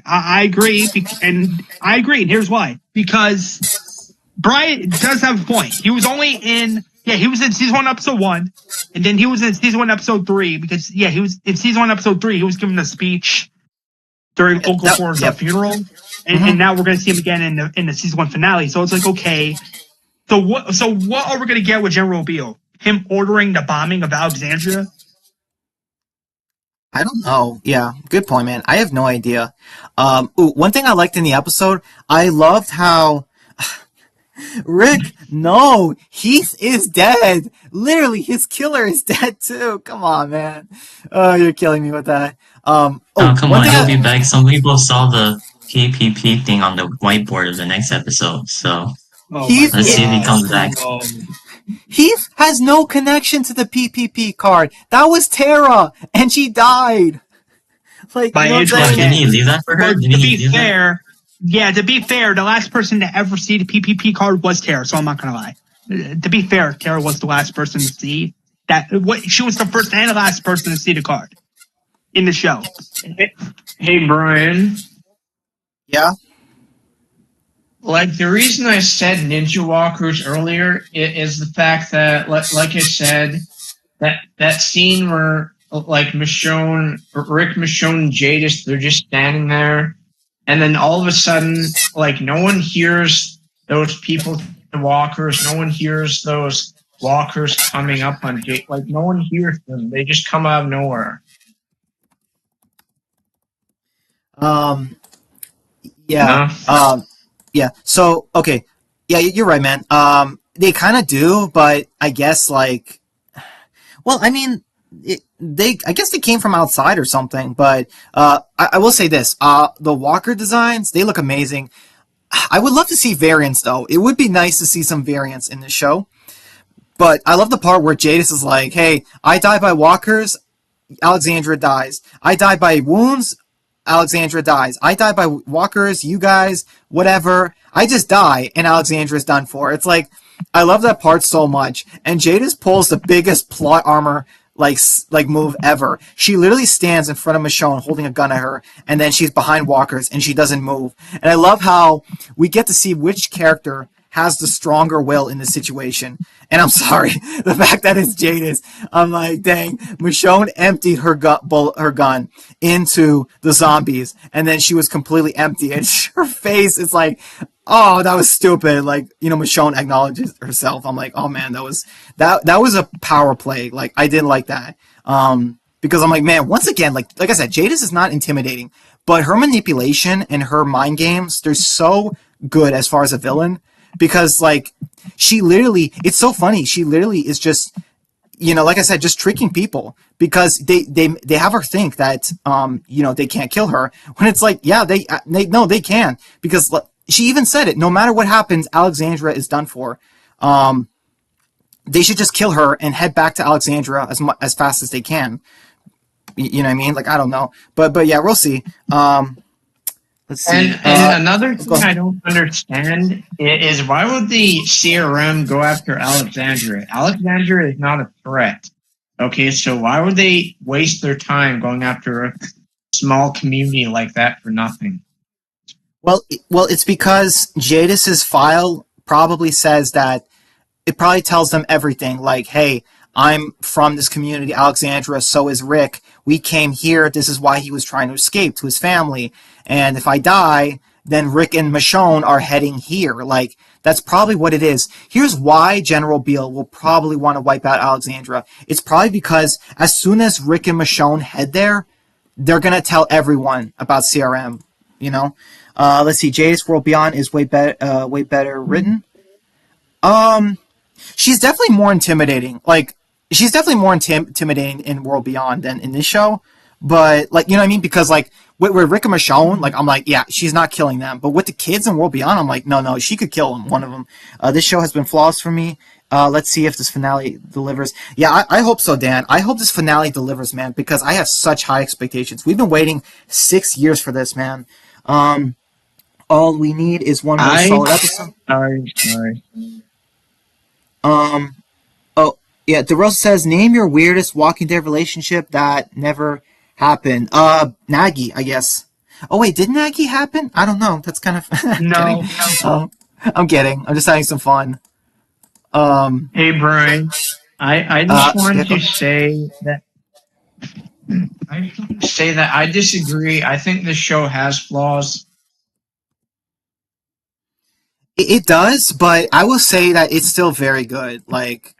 I agree, and I agree. And here's why: because Brian does have a point. He was only he was in season 1, episode 1, and then he was in season 1, episode 3. Because he was in season 1, episode 3. He was given a speech during Okafor's funeral, and now we're going to see him again in the season 1 finale. So it's like, okay, so what are we going to get with General Beale? Him ordering the bombing of Alexandria? I don't know. Yeah, good point, man. I have no idea. One thing I liked in the episode, I loved how Rick, no, Heath is dead. Literally, his killer is dead too. Come on, man. Oh, you're killing me with that. Oh, Oh, come one on, thing. he'll be back. Some people saw the PPP thing on the whiteboard of the next episode, so Oh my Heath, let's see if he god, comes back. no. Heath has no connection to the PPP card. That was Tara, and she died. Like, By you know what I'm Yeah, but saying? didn't Angela he leave that for her? Well, Didn't to he be leave that? fair, the last person to ever see the PPP card was Tara, so I'm not gonna lie. To be fair, Tara was the last person to see that. She was the first and the last person to see the card in the show. Hey Brian, Yeah. like the reason I said Ninja Walkers earlier is the fact that, like I said, that scene where like Rick, Michonne, and Jadis, they're just standing there, and then all of a sudden, like no one hears those people, the walkers, no one hears those walkers coming up on Jadis, like no one hears them. They just come out of nowhere. Um. Yeah. No. Yeah. So, okay. Yeah, you're right, man. They kind of do, but I guess like, well, I mean, I guess they came from outside or something. But I will say this: the Walker designs, they look amazing. I would love to see variants, though. It would be nice to see some variants in the show. But I love the part where Jadis is like, "Hey, I die by walkers. Alexandra dies. I die by wounds. Alexandra dies. I die by walkers. You guys, whatever. I just die, and Alexandra's done for." It's like, I love that part so much. And Jadis pulls the biggest plot armor like move ever. She literally stands in front of Michonne holding a gun at her, and then she's behind walkers and she doesn't move. And I love how we get to see which character has the stronger will in this situation. And I'm sorry, the fact that it's Jadis, I'm like, dang, Michonne emptied her gun into the zombies, and then she was completely empty, and her face is like, oh, that was stupid. Like, Michonne acknowledges herself. I'm like, oh man, that was a power play. Like, I didn't like that. Because I'm like, man, once again, like I said, Jadis is not intimidating, but her manipulation and her mind games, they're so good as far as a villain. Because like, it's so funny. She literally is just, like I said, just tricking people because they have her think that, they can't kill her, when it's like, yeah, they can, because she even said it. No matter what happens, Alexandra is done for. They should just kill her and head back to Alexandra as fast as they can. You know what I mean? Like, I don't know, but yeah, we'll see. Let's see. And another thing I don't understand is why would the CRM go after Alexandria? Alexandria is not a threat. Okay, so why would they waste their time going after a small community like that for nothing? Well, it's because Jadis's file probably says that it probably tells them everything. Like, hey, I'm from this community, Alexandra, so is Rick. We came here. This is why he was trying to escape to his family. And if I die, then Rick and Michonne are heading here. Like, that's probably what it is. Here's why General Beale will probably want to wipe out Alexandra. It's probably because as soon as Rick and Michonne head there, they're going to tell everyone about CRM, Let's see. Jadis World Beyond is way better written. She's definitely more intimidating. Like, she's definitely more intimidating in World Beyond than in this show. But, like, you know what I mean? Because, like, with Rick and Michonne, like, I'm like, yeah, she's not killing them. But with the kids in World Beyond, I'm like, no, she could kill them, one of them. This show has been flawless for me. Let's see if this finale delivers. Yeah, I hope so, Dan. I hope this finale delivers, man, because I have such high expectations. We've been waiting 6 years for this, man. All we need is one more solid episode. Sorry. Oh, yeah, DeRosa says, name your weirdest Walking Dead relationship that never happened. Nagy, I guess. Oh, wait, did Nagy happen? I don't know. That's kind of... No. I'm kidding. I'm just having some fun. Hey, Brian, I just wanted to say that... I disagree. I think this show has flaws. It does, but I will say that it's still very good. Like,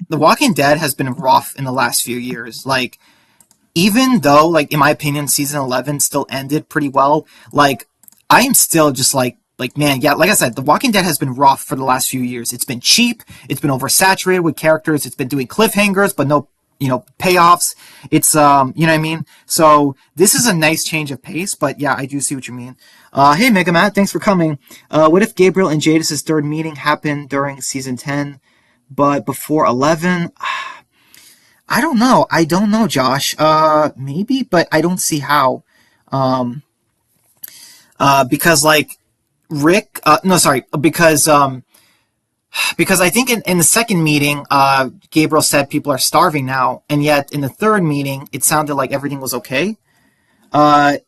The Walking Dead has been rough in the last few years. Like, even though, like, in my opinion, season 11 still ended pretty well, like, I am still just, like, Like, man, yeah, like I said, The Walking Dead has been rough for the last few years. It's been cheap. It's been oversaturated with characters. It's been doing cliffhangers, but no, payoffs. It's, you know what I mean? So this is a nice change of pace, but yeah, I do see what you mean. Hey, Mega Matt, thanks for coming. What if Gabriel and Jadis' third meeting happened during season 10, but before 11? I don't know. I don't know, Josh. Maybe, but I don't see how. Because like, Rick, no, sorry, because I think in the second meeting, Gabriel said people are starving now, and yet in the third meeting, it sounded like everything was okay. Uh,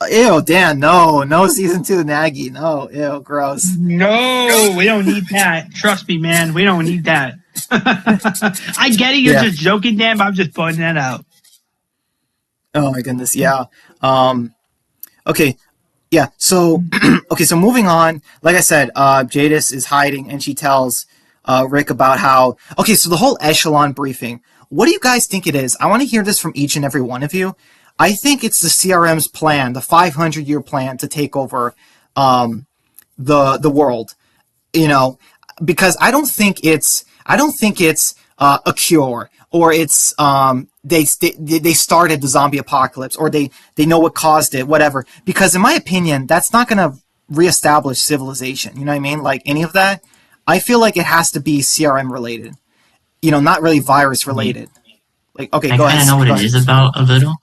Ew, Dan, no season 2 Nagy, no, ew, gross. No, we don't need that. Trust me, man. We don't need that. I get it. You're Yeah. just joking, Dan, but I'm just pointing that out. Oh my goodness, yeah. Okay, yeah. So, okay, so moving on. Like I said, Jadis is hiding, and she tells Rick about how. Okay, so the whole echelon briefing. What do you guys think it is? I want to hear this from each and every one of you. I think it's the CRM's plan, the 500-year plan to take over the world. You know, because I don't think it's a cure, or it's they started the zombie apocalypse, or they know what caused it, whatever. Because in my opinion, that's not going to reestablish civilization. You know what I mean? Like any of that. I feel like it has to be CRM related. Not really virus related. Like, okay, I go kind ahead. of know what Go it ahead. is about a little.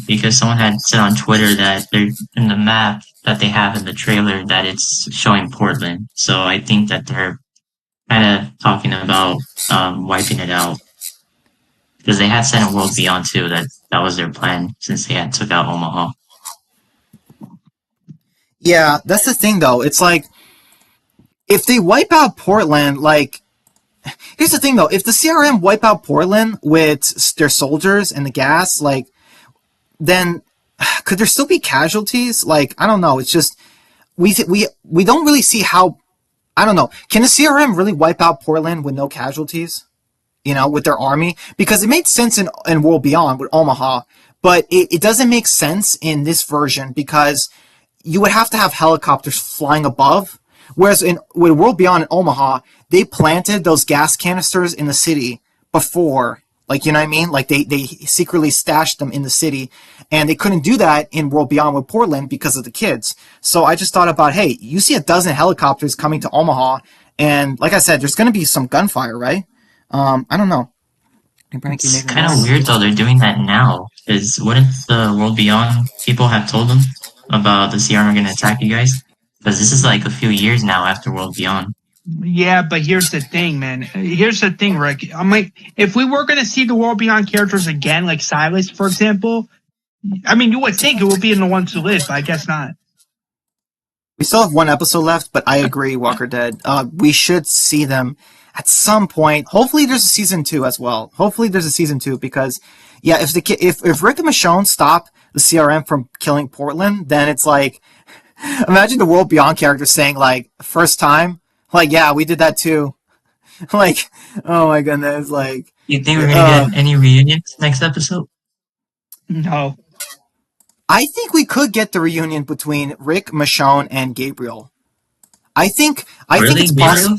Because someone had said on Twitter that they're in the map that they have in the trailer that it's showing Portland. So I think that they're kind of talking about wiping it out, because they had said in World Beyond too that was their plan since they had took out Omaha. Yeah, that's the thing though. It's like if they wipe out Portland, like here's the thing though. If the CRM wipe out Portland with their soldiers and the gas, like then could there still be casualties? Like I don't know. It's just we don't really see how. I don't know. Can the CRM really wipe out Portland with no casualties? With their army? Because it made sense in World Beyond with Omaha, but it doesn't make sense in this version because you would have to have helicopters flying above. Whereas with World Beyond and Omaha, they planted those gas canisters in the city before. Like, you know what I mean? Like, they secretly stashed them in the city, and they couldn't do that in World Beyond with Portland because of the kids. So I just thought about, hey, you see a dozen helicopters coming to Omaha, and like I said, there's going to be some gunfire, right? I don't know. It's kind of weird though they're doing that now. Because wouldn't the World Beyond people have told them about the CRM are going to attack you guys? Because this is like a few years now after World Beyond. Yeah, but here's the thing, man. Here's the thing, Rick. I'm like, if we were going to see the World Beyond characters again, like Silas, for example, I mean, you would think it would be in the ones who live, but I guess not. We still have one episode left, but I agree, Walker Dead. We should see them at some point. Hopefully, there's a season 2 as well. Hopefully, there's a season 2 because, yeah, if Rick and Michonne stop the CRM from killing Portland, then it's like, imagine the World Beyond characters saying like, first time, like, yeah, we did that too. Like, oh my goodness, like. You think we're gonna get any reunions next episode? No. I think we could get the reunion between Rick, Michonne, and Gabriel. I think it's possible.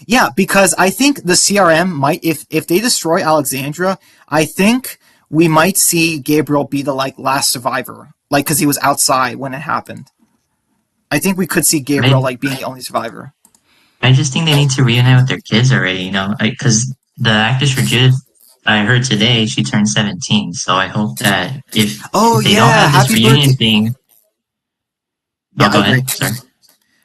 Yeah, because I think the CRM might, if they destroy Alexandria, I think we might see Gabriel be the last survivor, like because he was outside when it happened. I think we could see Gabriel being the only survivor. I just think they need to reunite with their kids already, because the actress for Judith, I heard today she turned 17. So I hope that if they don't have this reunion thing. Yeah, go I agree. ahead. Sorry.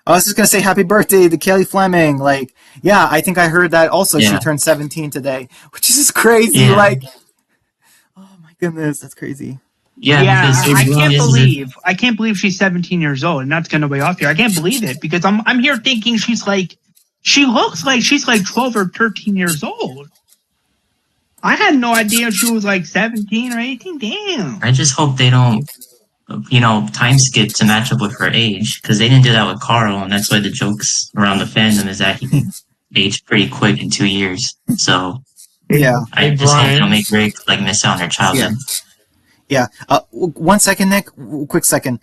I was just gonna say happy birthday to Kelly Fleming. Like, yeah, I think I heard that also. Yeah. She turned 17 today, which is just crazy. Yeah. Like, oh my goodness, that's crazy. Yeah, I can't believe she's 17 years old, and not to get nobody off here. I can't believe it because I'm here thinking she looks like she's like 12 or 13 years old. I had no idea she was like 17 or 18. Damn. I just hope they don't, time skip to match up with her age, because they didn't do that with Carl, and that's why the jokes around the fandom is that he aged pretty quick in 2 years. So yeah, I just hope they don't make Rick miss out on her childhood. Yeah. 1 second, Nick. Quick second.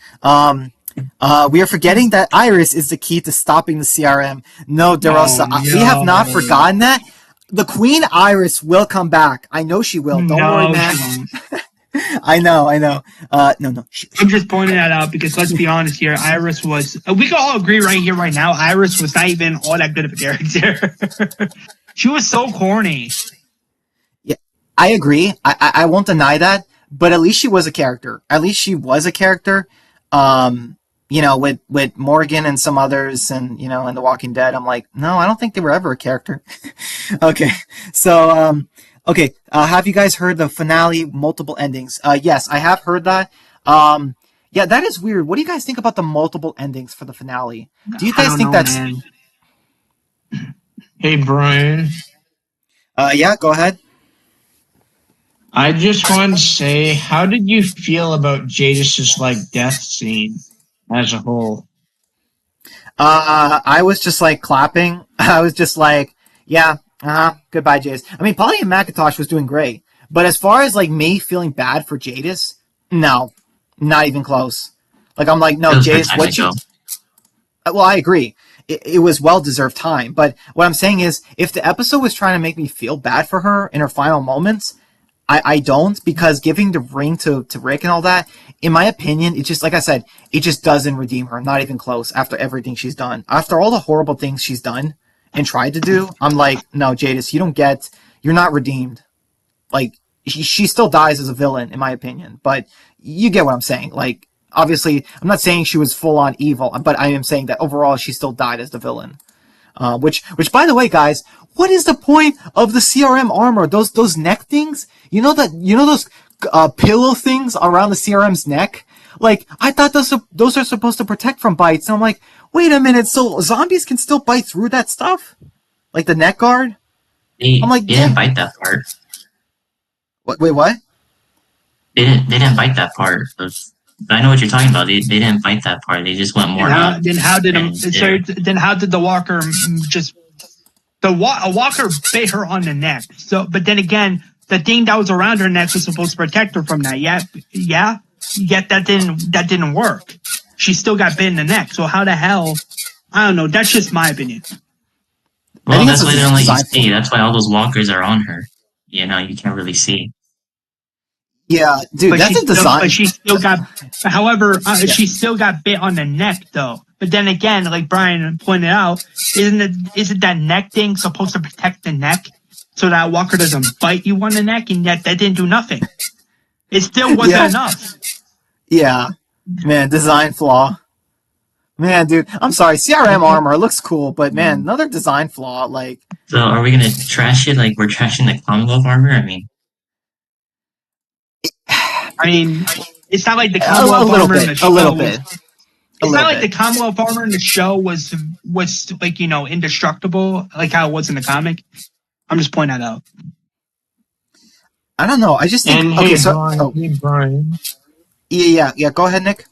We are forgetting that Iris is the key to stopping the CRM. No, Derosa, Oh, we have not no. forgotten that. The Queen Iris will come back. I know she will. Don't worry, No, man. she won't. I know. No. I'm just pointing that out because let's be honest here. Iris was. We can all agree right here, right now. Iris was not even all that good of a character. She was so corny. Yeah, I agree. I won't deny that. But at least she was a character. At least she was a character. With Morgan and some others, and in The Walking Dead, I'm like, no, I don't think they were ever a character. Okay, so okay, have you guys heard the finale multiple endings? Yes, I have heard that. Yeah, that is weird. What do you guys think about the multiple endings for the finale? Do you I guys don't think know, that's? man. Hey, Brian. Yeah, go ahead. I just wanted to say, how did you feel about Jadis's death scene as a whole? I was just like clapping. I was just like, yeah, goodbye, Jadis. I mean, Polly and Macintosh was doing great, but as far as like me feeling bad for Jadis, no, not even close. Like I'm like, no, It was her Jadis, time what to you? go. Well, I agree. It was well deserved time, but what I'm saying is, if the episode was trying to make me feel bad for her in her final moments, I don't, because giving the ring to Rick and all that, in my opinion, it just, like I said, it just doesn't redeem her. Not even close after everything she's done. After all the horrible things she's done and tried to do, I'm like, no, Jadis, you're not redeemed. Like, she still dies as a villain, in my opinion. But you get what I'm saying. Like, obviously, I'm not saying she was full on evil, but I am saying that overall she still died as the villain. Which, by the way, guys, what is the point of the CRM armor? Those neck things? Those pillow things around the CRM's neck? Like, I thought those are supposed to protect from bites. And I'm like, wait a minute, so zombies can still bite through that stuff? Like the neck guard? I'm like, They didn't bite that part. wait, what? They didn't bite that part. I know what you're talking about. They didn't bite that part. They just went more up. Then how did and then how did the walker just a walker bit her on the neck? So, but then again, the thing that was around her neck was supposed to protect her from that. Yeah. Yet that didn't work. She still got bit in the neck. So how the hell? I don't know. That's just my opinion. Well, think that's it's why a they don't let you design see. flaw. That's why all those walkers are on her. You can't really see. Yeah, dude, But that's a design. But she still got. However, Yeah. she still got bit on the neck though. But then again, like Brian pointed out, isn't that neck thing supposed to protect the neck so that walker doesn't bite you on the neck? And yet that didn't do nothing. It still wasn't Yeah. enough. Yeah, man, design flaw. Man, dude, I'm sorry. CRM armor looks cool, but man, another design flaw. Like, So are we gonna trash it like we're trashing the Commonwealth armor? I mean, I mean, it's not like the a Commonwealth little armor in the bit, show. a little bit. It's not like the Commonwealth armor in the show was like indestructible, like how it was in the comic. I'm just pointing that out. I don't know. I just think. And Okay, hey, so Brian, hey, Brian. yeah. Go ahead, Nick.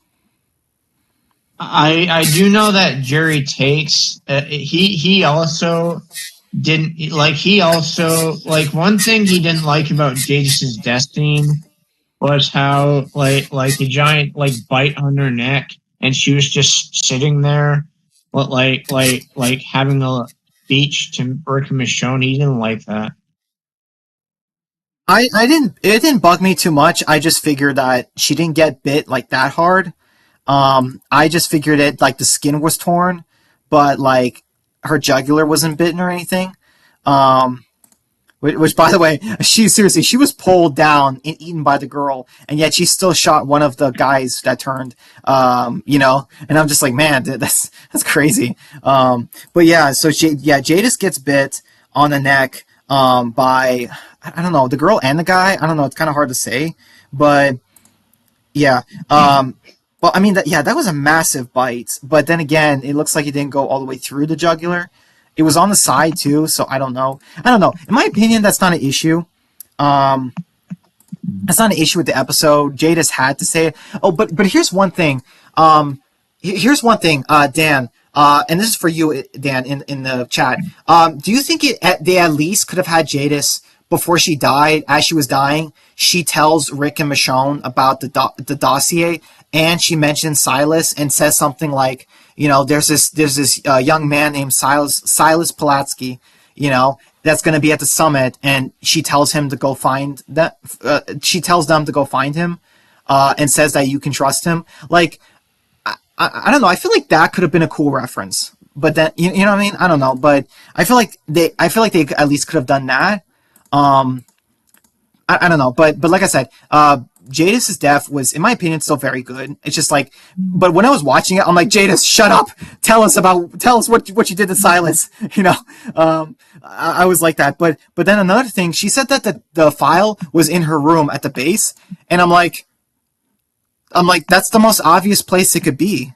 I do know that Jerry Takes he also didn't like he also like one thing he didn't like about Jadis's death scene was how like a giant bite on her neck and she was just sitting there like having a speech to Rick and Michonne. He didn't like that. I didn't. It didn't bug me too much. I just figured that she didn't get bit like that hard. I just figured it like the skin was torn, but like her jugular wasn't bitten or anything. Which, by the way, she was pulled down and eaten by the girl, and yet she still shot one of the guys that turned. And I'm just like, man, dude, that's crazy. But yeah, so Jadis gets bit on the neck by, I don't know, the girl and the guy. I don't know. It's kind of hard to say, but yeah. Well, I mean, that was a massive bite. But then again, it looks like it didn't go all the way through the jugular. It was on the side too, so I don't know. In my opinion, that's not an issue. That's not an issue with the episode. Jadis had to say it. Oh, but here's one thing. Dan, and this is for you, Dan, in the chat. Do you think they at least could have had Jadis before she died, as she was dying, she tells Rick and Michonne about the dossier, and she mentions Silas and says something like, there's this young man named Silas Pulaski, that's going to be at the summit, and she tells him to go find that. She tells them to go find him, and says that you can trust him. Like, I don't know. I feel like that could have been a cool reference, but then you know what I mean. I don't know, but I feel like they at least could have done that. I don't know, but like I said, Jadis's death was, in my opinion, still very good. It's just like, but when I was watching it, I'm like, Jadis, shut up! Tell us what you did to Silas. I was like that. But then another thing, she said that the file was in her room at the base, and I'm like, that's the most obvious place it could be,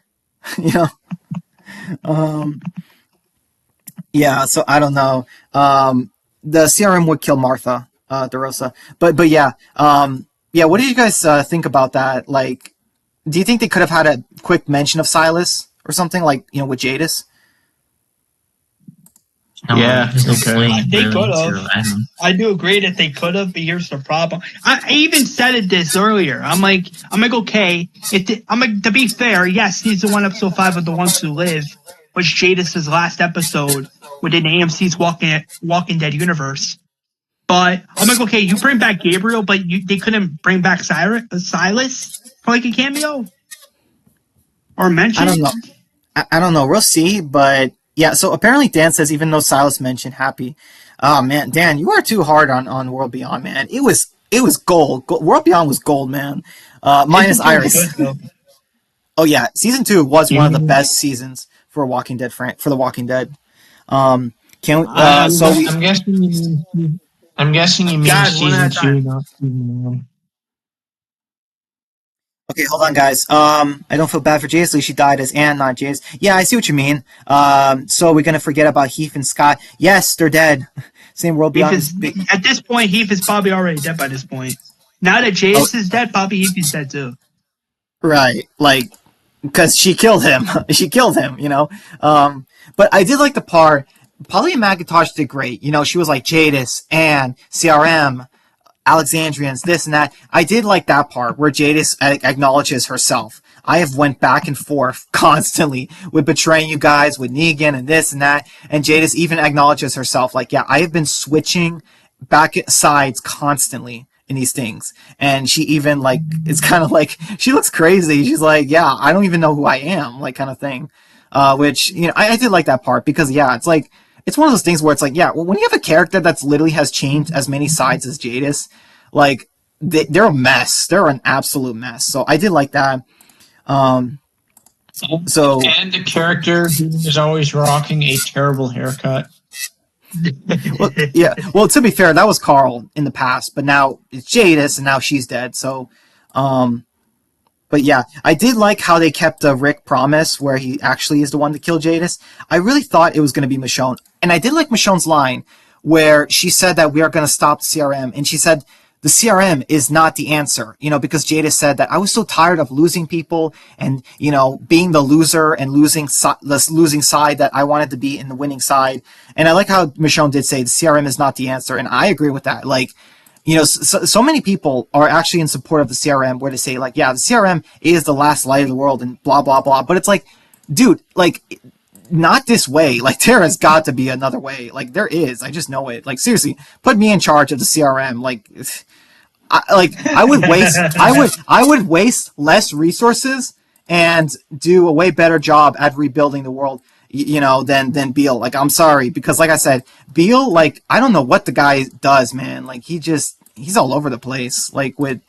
Yeah, so I don't know. The CRM would kill Martha DeRosa, but yeah, yeah. What did you guys think about that? Like, do you think they could have had a quick mention of Silas or something, like, with Jadis? Yeah, they could have. I do agree that they could have, but here's the problem. I even said this earlier. I'm like, okay. To be fair, yes, season 1, episode 5 of The Ones Who Live was Jadis's last episode within AMC's Walking Dead universe. But I'm like, okay, you bring back Gabriel, but they couldn't bring back Silas for like a cameo or mention. I don't know. I don't know. We'll see, but. Yeah, so apparently Dan says, even though Silas mentioned Happy, oh man, Dan, you are too hard on World Beyond, man. It was gold. World Beyond was gold, man. Minus Iris. Oh yeah, season 2 was one of the best seasons for Walking Dead for The Walking Dead. I'm guessing you mean season 2, not season 1. Okay, hold on, guys. I don't feel bad for Jace. At least she died as Anne, not Jace. Yeah, I see what you mean. So we're gonna forget about Heath and Scott. Yes, they're dead. Same World Beyond. At this point, Heath is probably already dead by this point. Now that Jace is dead, probably Heath is dead too. Right, like, because she killed him. She killed him, But I did like the part. Polly and McIntosh did great. She was like Jadis, Anne, CRM, Alexandrians, this and that. I did like that part where Jadis acknowledges herself. I have went back and forth constantly with betraying you guys, with Negan and this and that. And Jadis even acknowledges herself, like, yeah, I have been switching back sides constantly in these things. And she even, like, it's kind of like, she looks crazy. She's like, yeah, I don't even know who I am, like, kind of thing. Which, I did like that part because, yeah, it's like, it's one of those things where it's like, yeah, when you have a character that's literally has changed as many sides as Jadis, like, they're a mess. They're an absolute mess. So I did like that. And the character who is always rocking a terrible haircut. Well, yeah. Well, to be fair, that was Carl in the past, but now it's Jadis, and now she's dead. So, but yeah, I did like how they kept the Rick promise where he actually is the one to kill Jadis. I really thought it was going to be Michonne. And I did like Michonne's line where she said that we are going to stop the CRM. And she said, the CRM is not the answer, because Jadis said that I was so tired of losing people and, being the loser and losing side that I wanted to be in the winning side. And I like how Michonne did say the CRM is not the answer. And I agree with that. Like, so many people are actually in support of the CRM where they say, like, yeah, the CRM is the last light of the world and blah, blah, blah. But it's like, dude, like, not this way. Like, there has got to be another way. Like, there is. I just know it. Like, seriously, put me in charge of the CRM. Like, I would waste less resources and do a way better job at rebuilding the world, than Beale. Like, I'm sorry, because like I said, Beale, like, I don't know what the guy does, man. Like, he's all over the place, like, with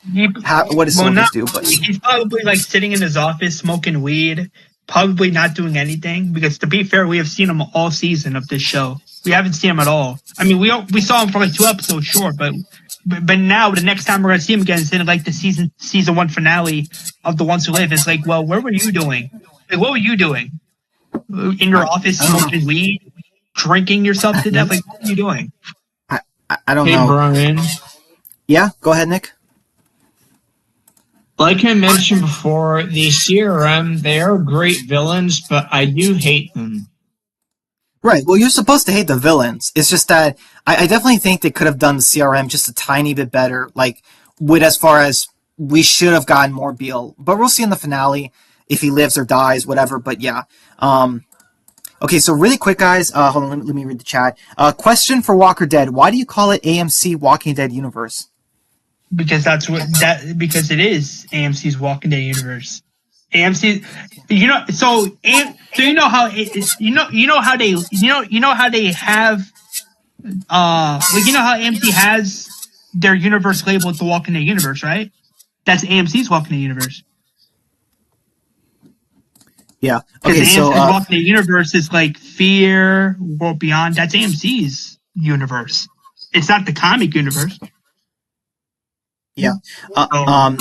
what his soldiers do. But he's probably like sitting in his office smoking weed, probably not doing anything. Because to be fair, we have seen him all season of this show. We haven't seen him at all. I mean, we saw him for like 2 episodes, sure, but now the next time we're gonna see him again is in like the season 1 finale of The Ones Who Live. It's like, well, where were you doing? Like, what were you doing? In your office smoking weed, drinking yourself to death? Like, what are you doing? I don't know. Hey, Brian. Yeah, go ahead, Nick. Like I mentioned before, the CRM, they are great villains, but I do hate them. Right. Well, you're supposed to hate the villains. It's just that I definitely think they could have done the CRM just a tiny bit better. Like, with as far as we should have gotten more Beale, but we'll see in the finale if he lives or dies, whatever. But yeah. Okay. So really quick, guys. Hold on. Let me read the chat. Question for Walker Dead: why do you call it AMC Walking Dead Universe? Because because it is AMC's Walking Dead universe. AMC, so you know how how they have you know how AMC has their universe labeled the Walking Dead universe, right? That's AMC's Walking Dead universe. Yeah. Because Okay. So AMC's Walking Dead universe is like Fear, World Beyond. That's AMC's universe. It's not the comic universe. yeah. So,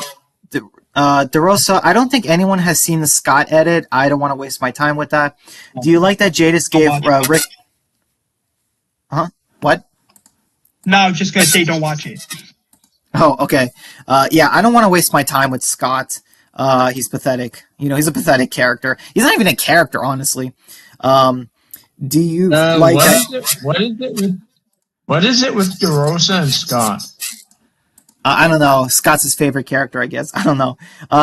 DeRosa, I don't think anyone has seen the Scott edit. I don't want to waste my time with that. Do you like that Jadis gave Rick? Huh? What? no, I was just gonna say don't watch it. Oh, okay. Yeah, I don't want to waste my time with Scott. He's pathetic. He's a pathetic character. He's not even a character, honestly. Do you like that? What is it with DeRosa and Scott? I don't know. Scott's his favorite character, I guess. I don't know.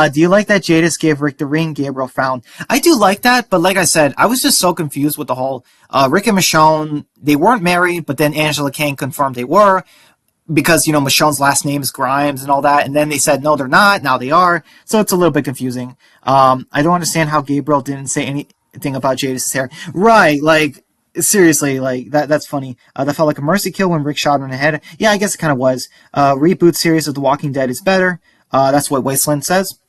Do you like that Jadis gave Rick the ring Gabriel found? I do like that, but like I said, I was just so confused with the whole Rick and Michonne. They weren't married, but then Angela Kang confirmed they were because, Michonne's last name is Grimes and all that. And then they said, no, they're not. Now they are. So it's a little bit confusing. I don't understand how Gabriel didn't say anything about Jadis' hair. Right. Like, seriously, like that's funny. That felt like a mercy kill when Rick shot her in the head. Yeah, I guess it kind of was. Reboot series of The Walking Dead is better. That's what Wasteland says.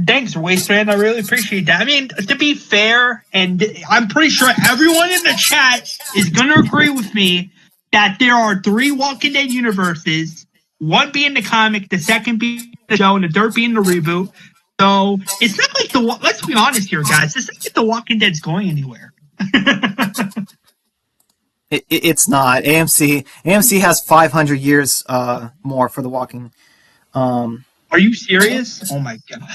Thanks, Wasteland. I really appreciate that. I mean, to be fair, and I'm pretty sure everyone in the chat is going to agree with me that there are 3 Walking Dead universes, one being the comic, the second being the show, and the third being the reboot. So it's not like let's be honest here, guys. It's not like The Walking Dead's going anywhere. It's not. AMC has 500 years more for The Walking. Are you serious? Oh my god.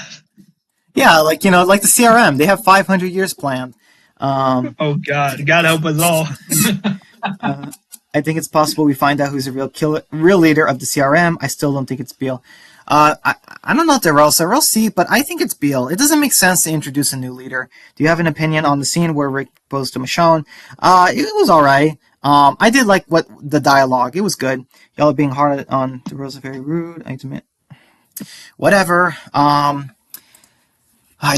Yeah, like like the CRM, they have 500 years planned. Oh god, God help us all. I think it's possible we find out who's the real leader of the CRM. I still don't think it's Beale. I don't know if they're else. We'll see, but I think it's Beale. It doesn't make sense to introduce a new leader. Do you have an opinion on the scene where Rick proposed to Michonne? It was alright. I did like the dialogue. It was good. Y'all are being hard on the Rose are very rude. I admit. Whatever. I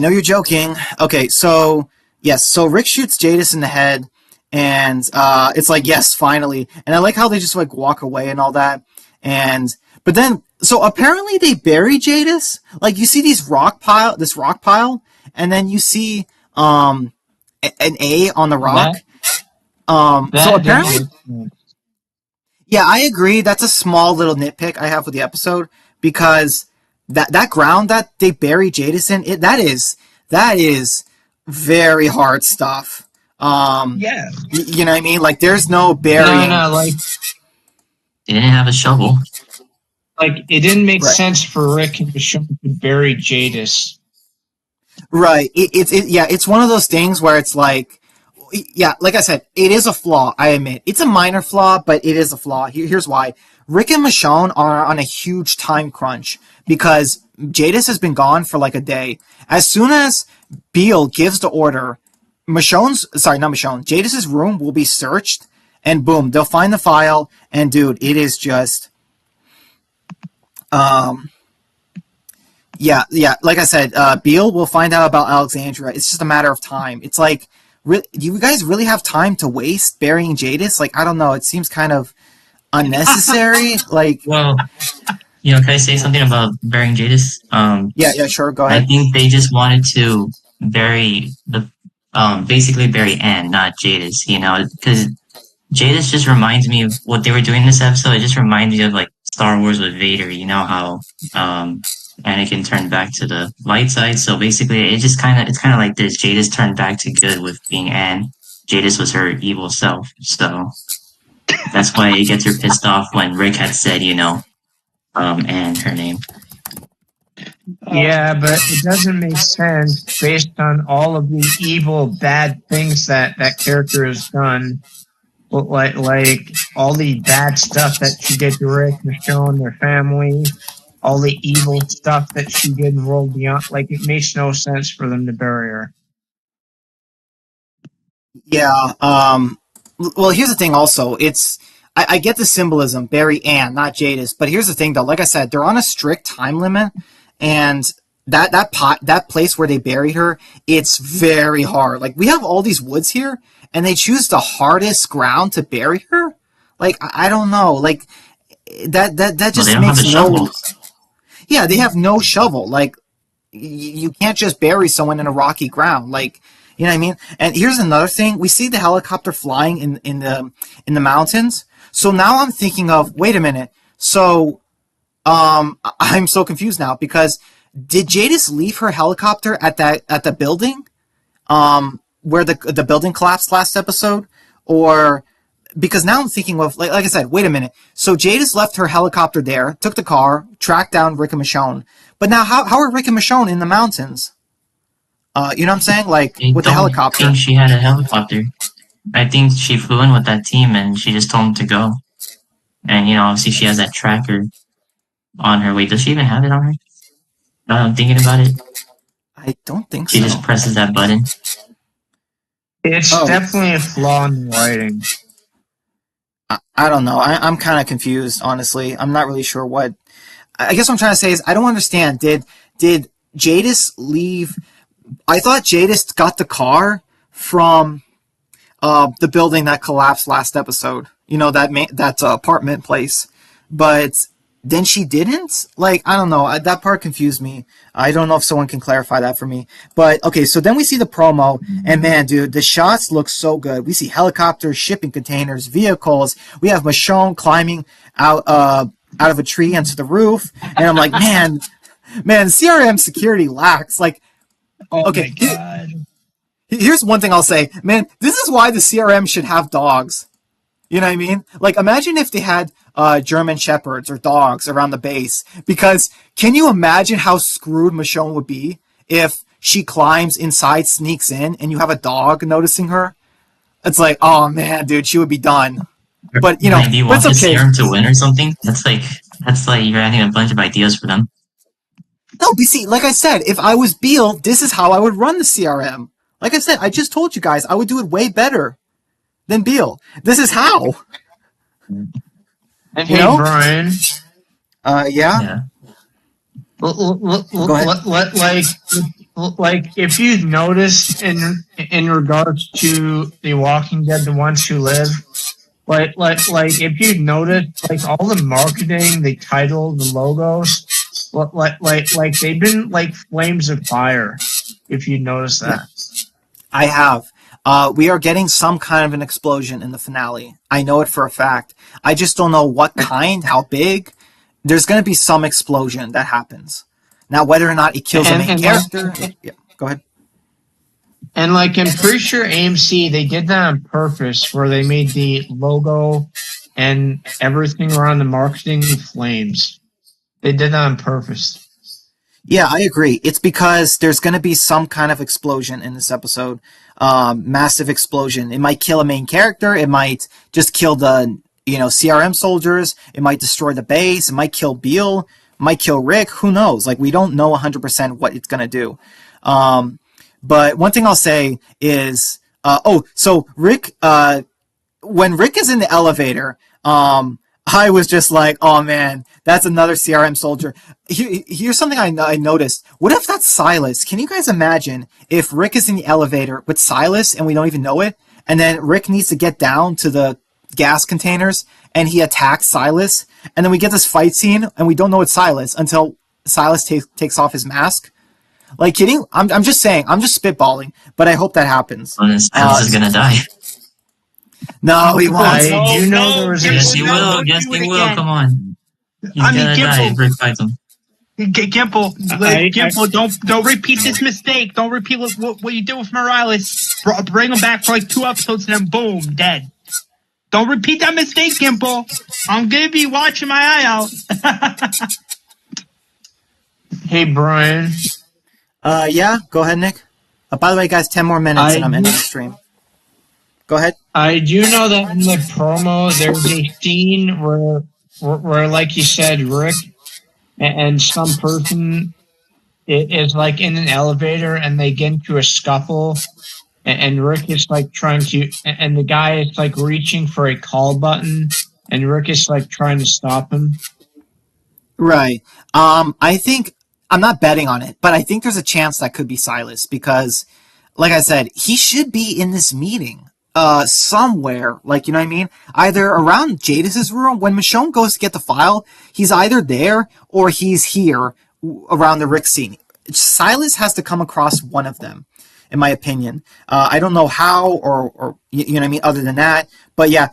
know you're joking. Okay, so yes, so Rick shoots Jadis in the head, and it's like, yes, finally. And I like how they just like walk away and all that. But then, so apparently they bury Jadis. Like you see this rock pile, and then you see an A on the rock. So apparently, yeah, I agree. That's a small little nitpick I have with the episode because that ground that they bury Jadis in, that is very hard stuff. Yeah. You know what I mean? Like, there's no burying. No, like They didn't have a shovel. Like it didn't make sense for Rick and Michonne to bury Jadis. Right. It's one of those things where it's like, yeah, like I said, it is a flaw, I admit. It's a minor flaw, but it is a flaw. Here's why. Rick and Michonne are on a huge time crunch because Jadis has been gone for like a day. As soon as Beale gives the order, Jadis's room will be searched, and boom, they'll find the file, and dude, it is just... Yeah, like I said, Beale will find out about Alexandria. It's just a matter of time. It's like, do you guys really have time to waste burying Jadis? Like, I don't know. It seems kind of unnecessary. Like, well, can I say something about burying Jadis? Yeah, sure. Go ahead. I think they just wanted to bury basically bury Anne, not Jadis. Because Jadis just reminds me of what they were doing in this episode. It just reminds me of like Star Wars with Vader. You know how Anakin turned back to the light side. So basically, it's kind of like this. Jadis turned back to good with being Anne. Jadis was her evil self. So that's why it gets her pissed off when Rick had said, Anne, her name. Yeah, but it doesn't make sense based on all of the evil, bad things that character has done. Like all the bad stuff that she did to Rick, Michonne, their family, all the evil stuff that she did in World Beyond. Like, it makes no sense for them to bury her. Yeah. Well, here's the thing. Also, I get the symbolism, Barry Ann, not Jadis. But here's the thing, though. Like I said, they're on a strict time limit, and that place where they buried her, it's very hard. Like, we have all these woods here, and they choose the hardest ground to bury her. Like, I don't know. Like, that Well, just they don't have makes the no. shovel. Yeah, they have no shovel. Like, you can't just bury someone in a rocky ground. Like, you know what I mean? And here's another thing: we see the helicopter flying in the mountains. So now I'm thinking of, wait a minute. So I'm so confused now because did Jadis leave her helicopter at the building where the building collapsed last episode, or because now I'm thinking of like I said, wait a minute. So Jadis left her helicopter there, took the car, tracked down Rick and Michonne. But now how are Rick and Michonne in the mountains? You know what I'm saying? Like I with the don't helicopter. think she had a helicopter. I think she flew in with that team and she just told them to go. And, obviously she has that tracker on her. Wait, does she even have it on her? I'm thinking about it. I don't think She so. just presses that button. It's definitely a flaw in writing. I don't know. I'm kind of confused, honestly. I'm not really sure what. I guess what I'm trying to say is I don't understand. Did Jadis leave? I thought Jadis got the car from the building that collapsed last episode. You know, that apartment place. But then she didn't? Like, I don't know. That part confused me. I don't know if someone can clarify that for me. But, okay, so then we see the promo, and man, dude, the shots look so good. We see helicopters, shipping containers, vehicles. We have Michonne climbing out of a tree onto the roof. And I'm like, man, CRM security lacks. Like, Oh okay, my god. here's one thing I'll say. Man, this is why the CRM should have dogs. You know what I mean? Like, imagine if they had German shepherds or dogs around the base. Because can you imagine how screwed Michonne would be if she climbs inside, sneaks in, and you have a dog noticing her? It's like, oh man, dude, she would be done. But Do you but want the it's okay. serum to win or something? That's like you're having a bunch of ideas for them. No, but see, like I said, if I was Beal, this is how I would run the CRM. Like I said, I just told you guys, I would do it way better than Beal. This is how. And You hey, know? Brian, Yeah. Yeah. Go ahead. like if you've noticed in regards to the Walking Dead, the ones who live, like if you've noticed, like all the marketing, the title, the logos, like they've been like flames of fire. If you notice Yeah. that. I have. We are getting some kind of an explosion in the finale. I know it for a fact. I just don't know what kind, how big. There's going to be some explosion that happens. Now, whether or not it kills the main character. Yeah, go ahead. And like I'm pretty sure AMC they did that on purpose, where they made the logo and everything around the marketing flames. They did that on purpose. Yeah, I agree. It's because there's going to be some kind of explosion in this episode. Massive explosion. It might kill a main character. It might just kill the CRM soldiers. It might destroy the base. It might kill Beal. It might kill Rick. Who knows? Like, we don't know 100% what it's going to do. But one thing I'll say is, so Rick, when Rick is in the elevator, I was just like, oh man, that's another CRM soldier. Here's something I noticed. What if that's Silas? Can you guys imagine if Rick is in the elevator with Silas and we don't even know it? And then Rick needs to get down to the gas containers and he attacks Silas. And then we get this fight scene and we don't know it's Silas until Silas takes off his mask. Like, kidding? I'm just saying. I'm just spitballing. But I hope that happens. Well, then Silas is gonna die. No, he won't. I do know there was Yes, he will. Yes, he will. Come on. He's gonna die if Rick fights him. Gimple, don't repeat this mistake. Don't repeat what you did with Morales. Bring him back for like 2 episodes and then boom, dead. Don't repeat that mistake, Gimple. I'm gonna be watching my eye out. Hey, Brian. Yeah, go ahead, Nick. By the way, guys, 10 more minutes I and I'm ending the stream. Go ahead. I do know that in the promo there's a scene where like you said, Rick and some person is like in an elevator and they get into a scuffle and Rick is like trying to and the guy is like reaching for a call button and Rick is like trying to stop him. Right. I think I'm not betting on it, but I think there's a chance that could be Silas because, like I said, he should be in this meeting, somewhere. Like, you know what I mean? Either around Jadis's room when Michonne goes to get the file, he's either there or he's here around the Rick scene. Silas has to come across one of them, in my opinion. I don't know how or you know what I mean. Other than that, but yeah.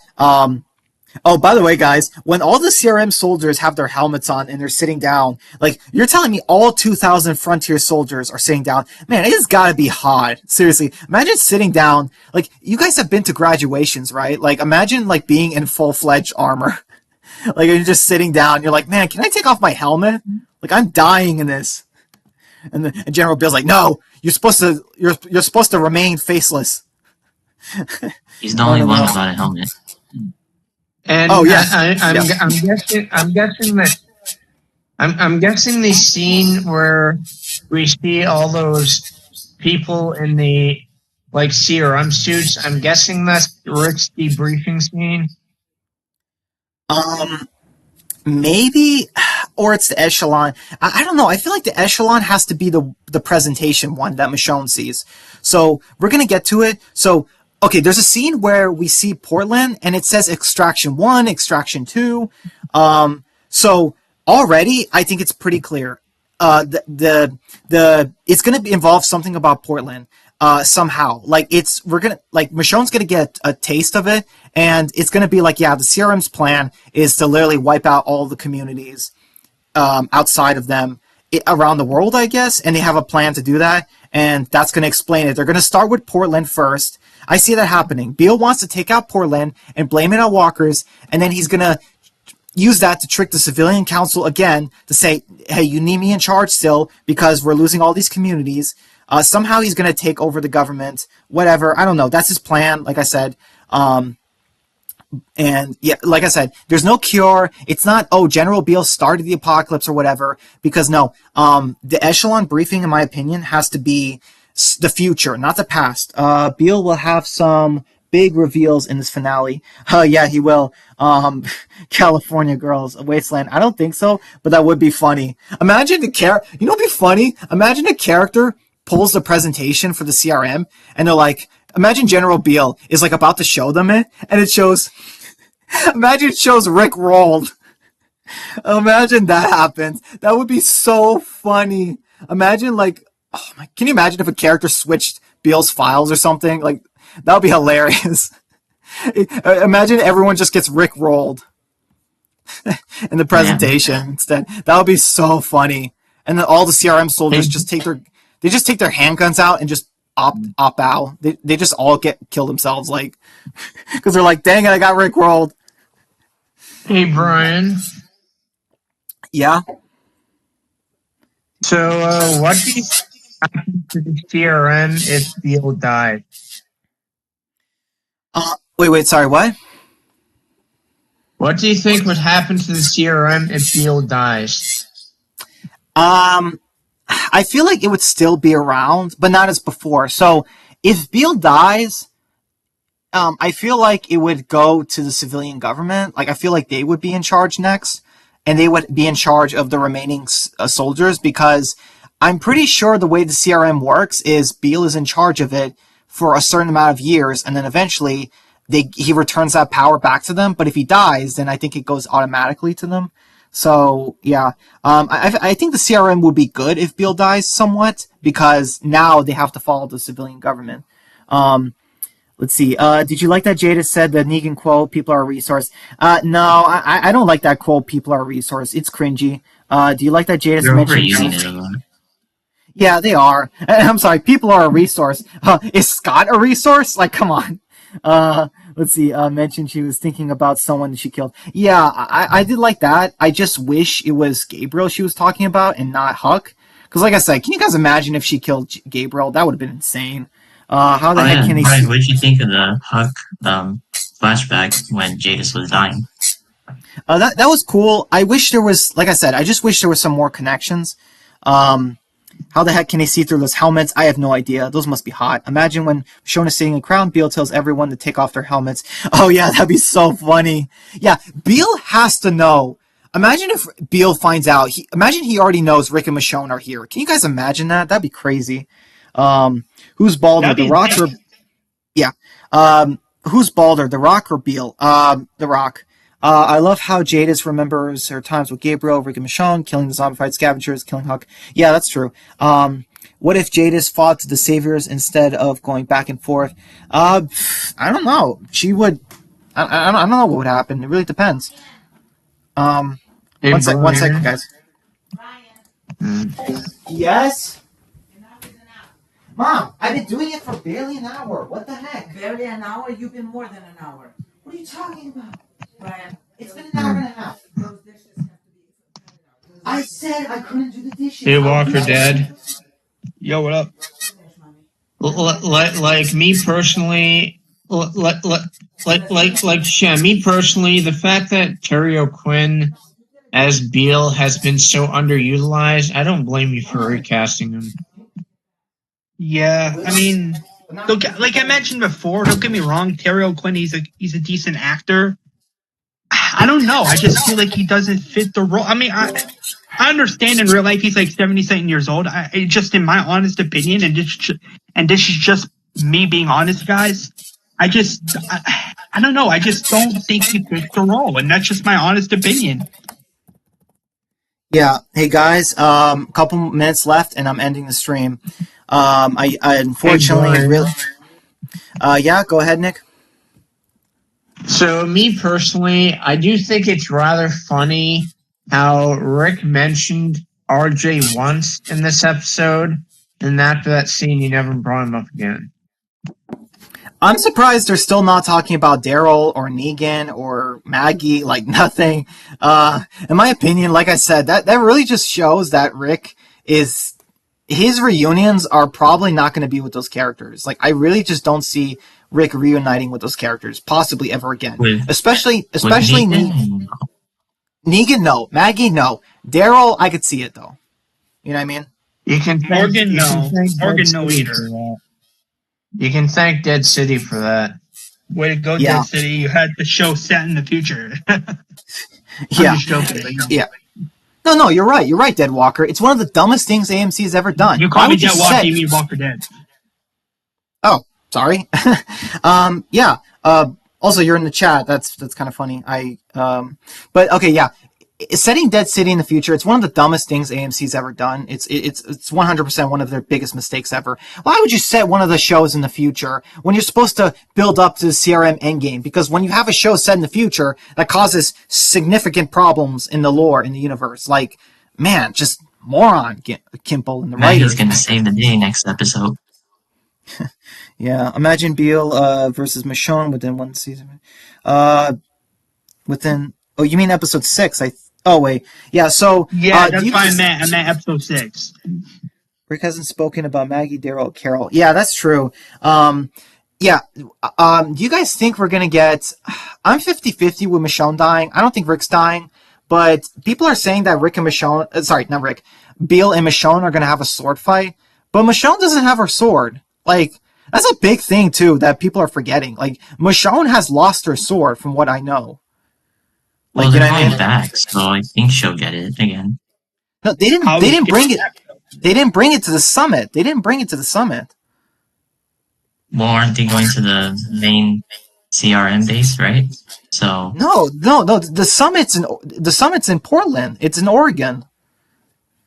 Oh, by the way, guys, when all the CRM soldiers have their helmets on and they're sitting down, like, you're telling me all 2,000 Frontier soldiers are sitting down? Man, it has gotta be hot. Seriously. Imagine sitting down. Like, you guys have been to graduations, right? Like, imagine, like, being in full-fledged armor. Like, you're just sitting down. You're like, man, can I take off my helmet? Like, I'm dying in this. And General Bill's like, no, you're supposed to remain faceless. He's the only one without a helmet. And oh yeah, I'm guessing the scene where we see all those people in the like CRM suits. I'm guessing that's Rick's debriefing scene. Maybe, or it's the echelon. I don't know. I feel like the echelon has to be the presentation one that Michonne sees. So we're gonna get to it. So okay, there's a scene where we see Portland and it says Extraction 1, Extraction 2. So already I think it's pretty clear. It's gonna involve something about Portland. Somehow, like Michonne's gonna get a taste of it, and it's gonna be like, yeah, the CRM's plan is to literally wipe out all the communities outside of them around the world, I guess, and they have a plan to do that, and that's gonna explain it. They're gonna start with Portland first. I see that happening. Beale wants to take out Portland and blame it on walkers, and then he's gonna use that to trick the civilian council again to say, hey, you need me in charge still because we're losing all these communities. Somehow he's going to take over the government, whatever. I don't know. That's his plan, like I said. And yeah, like I said, there's no cure. It's not, oh, General Beale started the apocalypse or whatever, because no, the echelon briefing, in my opinion, has to be the future, not the past. Beale will have some big reveals in this finale. Yeah, he will. California Girls, a Wasteland. I don't think so, but that would be funny. Imagine you know what'd be funny? Imagine a character pulls the presentation for the CRM and they're like, imagine General Beale is like about to show them it and it shows imagine it shows Rick rolled. Imagine that happens. That would be so funny. Imagine like, oh my, can you imagine if a character switched Beale's files or something? Like, that would be hilarious. Imagine everyone just gets Rick rolled in the presentation instead. That would be so funny. And then all the CRM soldiers just take their handguns out and just op out. They just all kill themselves, like, because they're like, dang it, I got Rick rolled. Hey, Brian. Yeah. So, what do you think happen to the CRM if Beale died? Wait, sorry, what? What do you think would happen to the CRM if Beale dies? I feel like it would still be around, but not as before. So if Beale dies, I feel like it would go to the civilian government. Like, I feel like they would be in charge next, and they would be in charge of the remaining soldiers, because I'm pretty sure the way the CRM works is Beale is in charge of it for a certain amount of years, and then eventually he returns that power back to them. But if he dies, then I think it goes automatically to them. So yeah, I think the CRM would be good if Beale dies somewhat, because now they have to follow the civilian government. Let's see. Did you like that Jada said the Negan quote, people are a resource? No, I don't like that quote, people are a resource. It's cringy. Do you like that Jada mentioned? Yeah, they are. I'm sorry, people are a resource. Is Scott a resource? Like, come on. Let's see, mentioned she was thinking about someone she killed. Yeah, I did like that. I just wish it was Gabriel she was talking about and not Huck. Because, like I said, can you guys imagine if she killed Gabriel? That would have been insane. How the Oh heck yeah, can he? right. What did you think of the Huck flashback when Jadis was dying? That was cool. I wish there was, like I said, I just wish there was some more connections. How the heck can they see through those helmets? I have no idea. Those must be hot. Imagine when Shona is sitting in the crowd, Beale tells everyone to take off their helmets. Oh yeah, that'd be so funny. Yeah, Beale has to know. Imagine if Beale finds out. Imagine he already knows Rick and Michonne are here. Can you guys imagine that? That'd be crazy. Who's balder, The Rock or yeah? Who's balder, The Rock or Beale? The Rock. I love how Jadis remembers her times with Gabriel, Rick and Michonne, killing the zombified scavengers, killing Huck. Yeah, that's true. What if Jadis fought to the saviors instead of going back and forth? I don't know. She would. I don't know what would happen. It really depends. One second, guys. Yes? Mom, I've been doing it for barely an hour. What the heck? Barely an hour? You've been more than an hour. What are you talking about? Brian, It's been an hour and a half. those dishes have to be. I said I couldn't do the dishes. Hey, Walker, Dad. Yo, what up? Like me personally, me personally, the fact that Terry O'Quinn as Beale has been so underutilized, I don't blame you for recasting him. Yeah, I mean, look, like I mentioned before, don't get me wrong, Terry O'Quinn, he's a decent actor. I don't know. I just feel like he doesn't fit the role. I mean, I understand in real life he's like 77 years old. Just in my honest opinion, and this is just me being honest, guys. I don't know. I just don't think he fits the role, and that's just my honest opinion. Yeah. Hey guys, couple minutes left, and I'm ending the stream. I unfortunately Hey, really. Yeah. Go ahead, Nick. So me personally, I do think it's rather funny how Rick mentioned RJ once in this episode, and after that scene, you never brought him up again. I'm surprised they're still not talking about Daryl or Negan or Maggie, like nothing. In my opinion, like I said, that really just shows that Rick is, his reunions are probably not going to be with those characters. Like, I really just don't see Rick reuniting with those characters, possibly ever again. Especially Negan? Negan, no. Maggie, no. Daryl, I could see it though. You know what I mean? You can thank, Morgan, you no. can thank Morgan, Dead no City either. for that. You can thank Dead City for that. Way to go, Yeah. Dead City. You had the show set in the future. I'm Yeah. just joking. But Yeah. No, you're right. You're right, Dead Walker. It's one of the dumbest things AMC has ever done. you Why call me would Dead Walker, say- you mean Walker Dead. Oh, sorry. Yeah. Also, you're in the chat. That's kind of funny. But okay, yeah. Setting Dead City in the future, it's one of the dumbest things AMC's ever done. It's 100% one of their biggest mistakes ever. Why would you set one of the shows in the future when you're supposed to build up to the CRM endgame? Because when you have a show set in the future, that causes significant problems in the lore, in the universe. Like, man, just moron, Kimple and the Maggie's writers. gonna save the day next episode. Yeah, imagine Beale versus Michonne within one season. Within, oh, you mean episode 6? Oh wait, yeah. So Yeah, do that's you why guys- I meant episode 6. Rick hasn't spoken about Maggie, Daryl, Carol. Yeah, that's true. Yeah. Do you guys think we're gonna get? I'm 50-50 with Michonne dying. I don't think Rick's dying, but people are saying that Rick and Michonne, sorry, not Rick, Beale and Michonne are gonna have a sword fight. But Michonne doesn't have her sword. Like, that's a big thing too that people are forgetting. Like, Michonne has lost her sword, from what I know. Like, Well, you they're know what I going mean? back, so I think she'll get it again. No, they didn't. How They we didn't get bring it. back, They didn't bring it to the summit. They didn't bring it to the summit. Well, aren't they going to the main CRM base, right? So No. The summit's in Portland. It's in Oregon.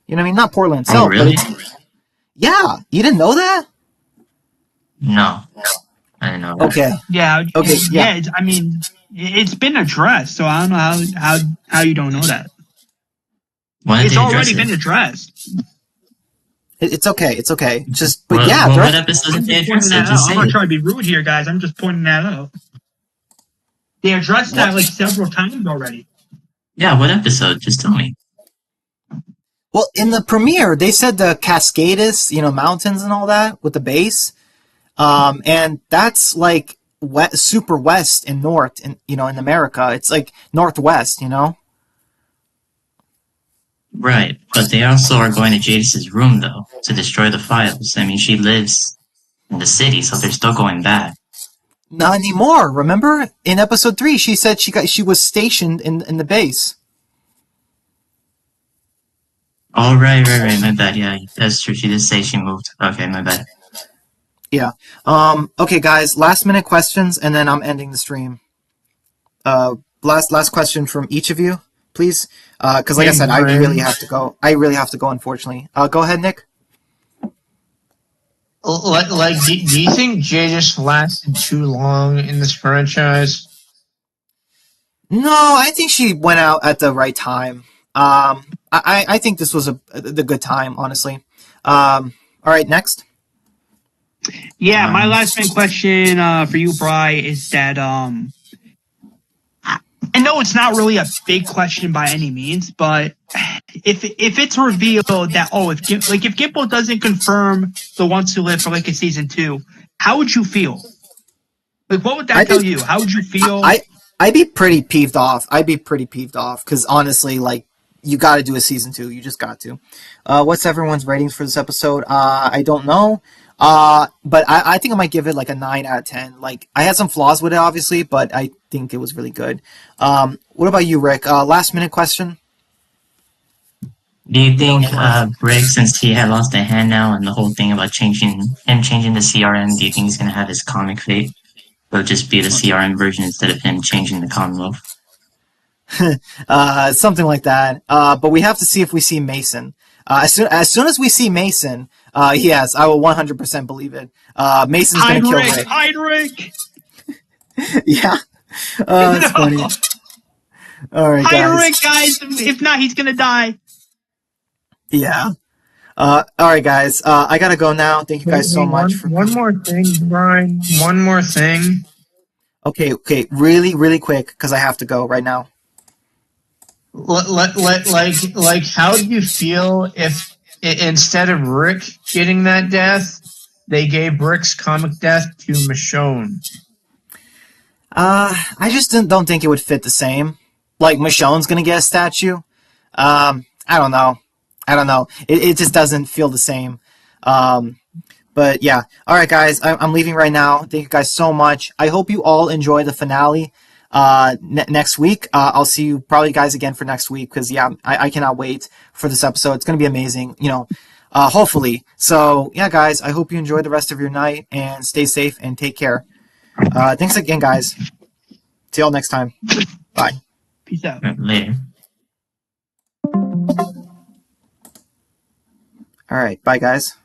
You know what I mean? Not Portland itself, oh really? but it's, yeah. You didn't know that? No, I didn't know that. Okay. Yeah. Okay, yeah. I mean, it's been addressed, so I don't know how you don't know that. When did It's they address already it? been addressed. It's okay. It's okay. Just, but Well, yeah, well, they're- what episode I'm did they just address pointing it? that Just out. I'm say not it. trying to be rude here, guys. I'm just pointing that out. They addressed that like several times already. Yeah, what episode? Just tell me. Well, in the premiere, they said the Cascades, mountains and all that with the base. And that's like super west and north in America. It's like northwest. Right, but they also are going to Jadis's room though to destroy the files. I mean, she lives in the city, so they're still going back. Not anymore. Remember in episode 3, she said she was stationed in the base. Oh, right. My bad. Yeah, that's true. She did say she moved. Okay, my bad. Yeah. Okay, guys. Last minute questions, and then I'm ending the stream. Last question from each of you, please. Because like I Hey, said, I really Brian. have to go. Unfortunately. Go ahead, Nick. Do you think Jadis lasted too long in this franchise? No, I think she went out at the right time. I think this was the good time, honestly. All right, next. Yeah, my Um, last main question for you, Bry, is that I know it's not really a big question by any means, but if it's revealed that if Gimpo doesn't confirm the ones who live for like a season 2, how would you feel? Like, what would that I tell think you? How would you feel? I'd be pretty peeved off. Because honestly, like, you got to do a season 2. You just got to. What's everyone's ratings for this episode? I don't know. But I think I might give it like a 9 out of 10. Like, I had some flaws with it, obviously, but I think it was really good. What about you, Rick? Last minute question. do you think Rick, since he had lost a hand now, and the whole thing about changing the CRM, do you think he's gonna have his comic fate? It'll just be the CRM version instead of him changing the Commonwealth. Something like that. But we have to see if we see Mason. As soon as we see Mason, yes, I will 100% believe it. Mason's gonna kill Rick. Hide Rick! Yeah. That's funny. All right, Hide guys. Rick, guys! If not, he's gonna die. Yeah. All right, guys. I gotta go now. Thank you guys so much for. One more thing, Brian. One more thing. Okay. Really, really quick, because I have to go right now. How do you feel if instead of Rick getting that death, they gave Rick's comic death to Michonne? I just don't think it would fit the same. Like, Michonne's gonna get a statue. I don't know. It just doesn't feel the same. But yeah. All right, guys. I'm leaving right now. Thank you guys so much. I hope you all enjoy the finale next week. I'll see you probably guys again for next week because yeah, I cannot wait for this episode. It's gonna be amazing. Hopefully. So yeah, guys. I hope you enjoy the rest of your night and stay safe and take care. Thanks again, guys. See y'all next time. Bye. Peace out. Later. All right. Bye, guys.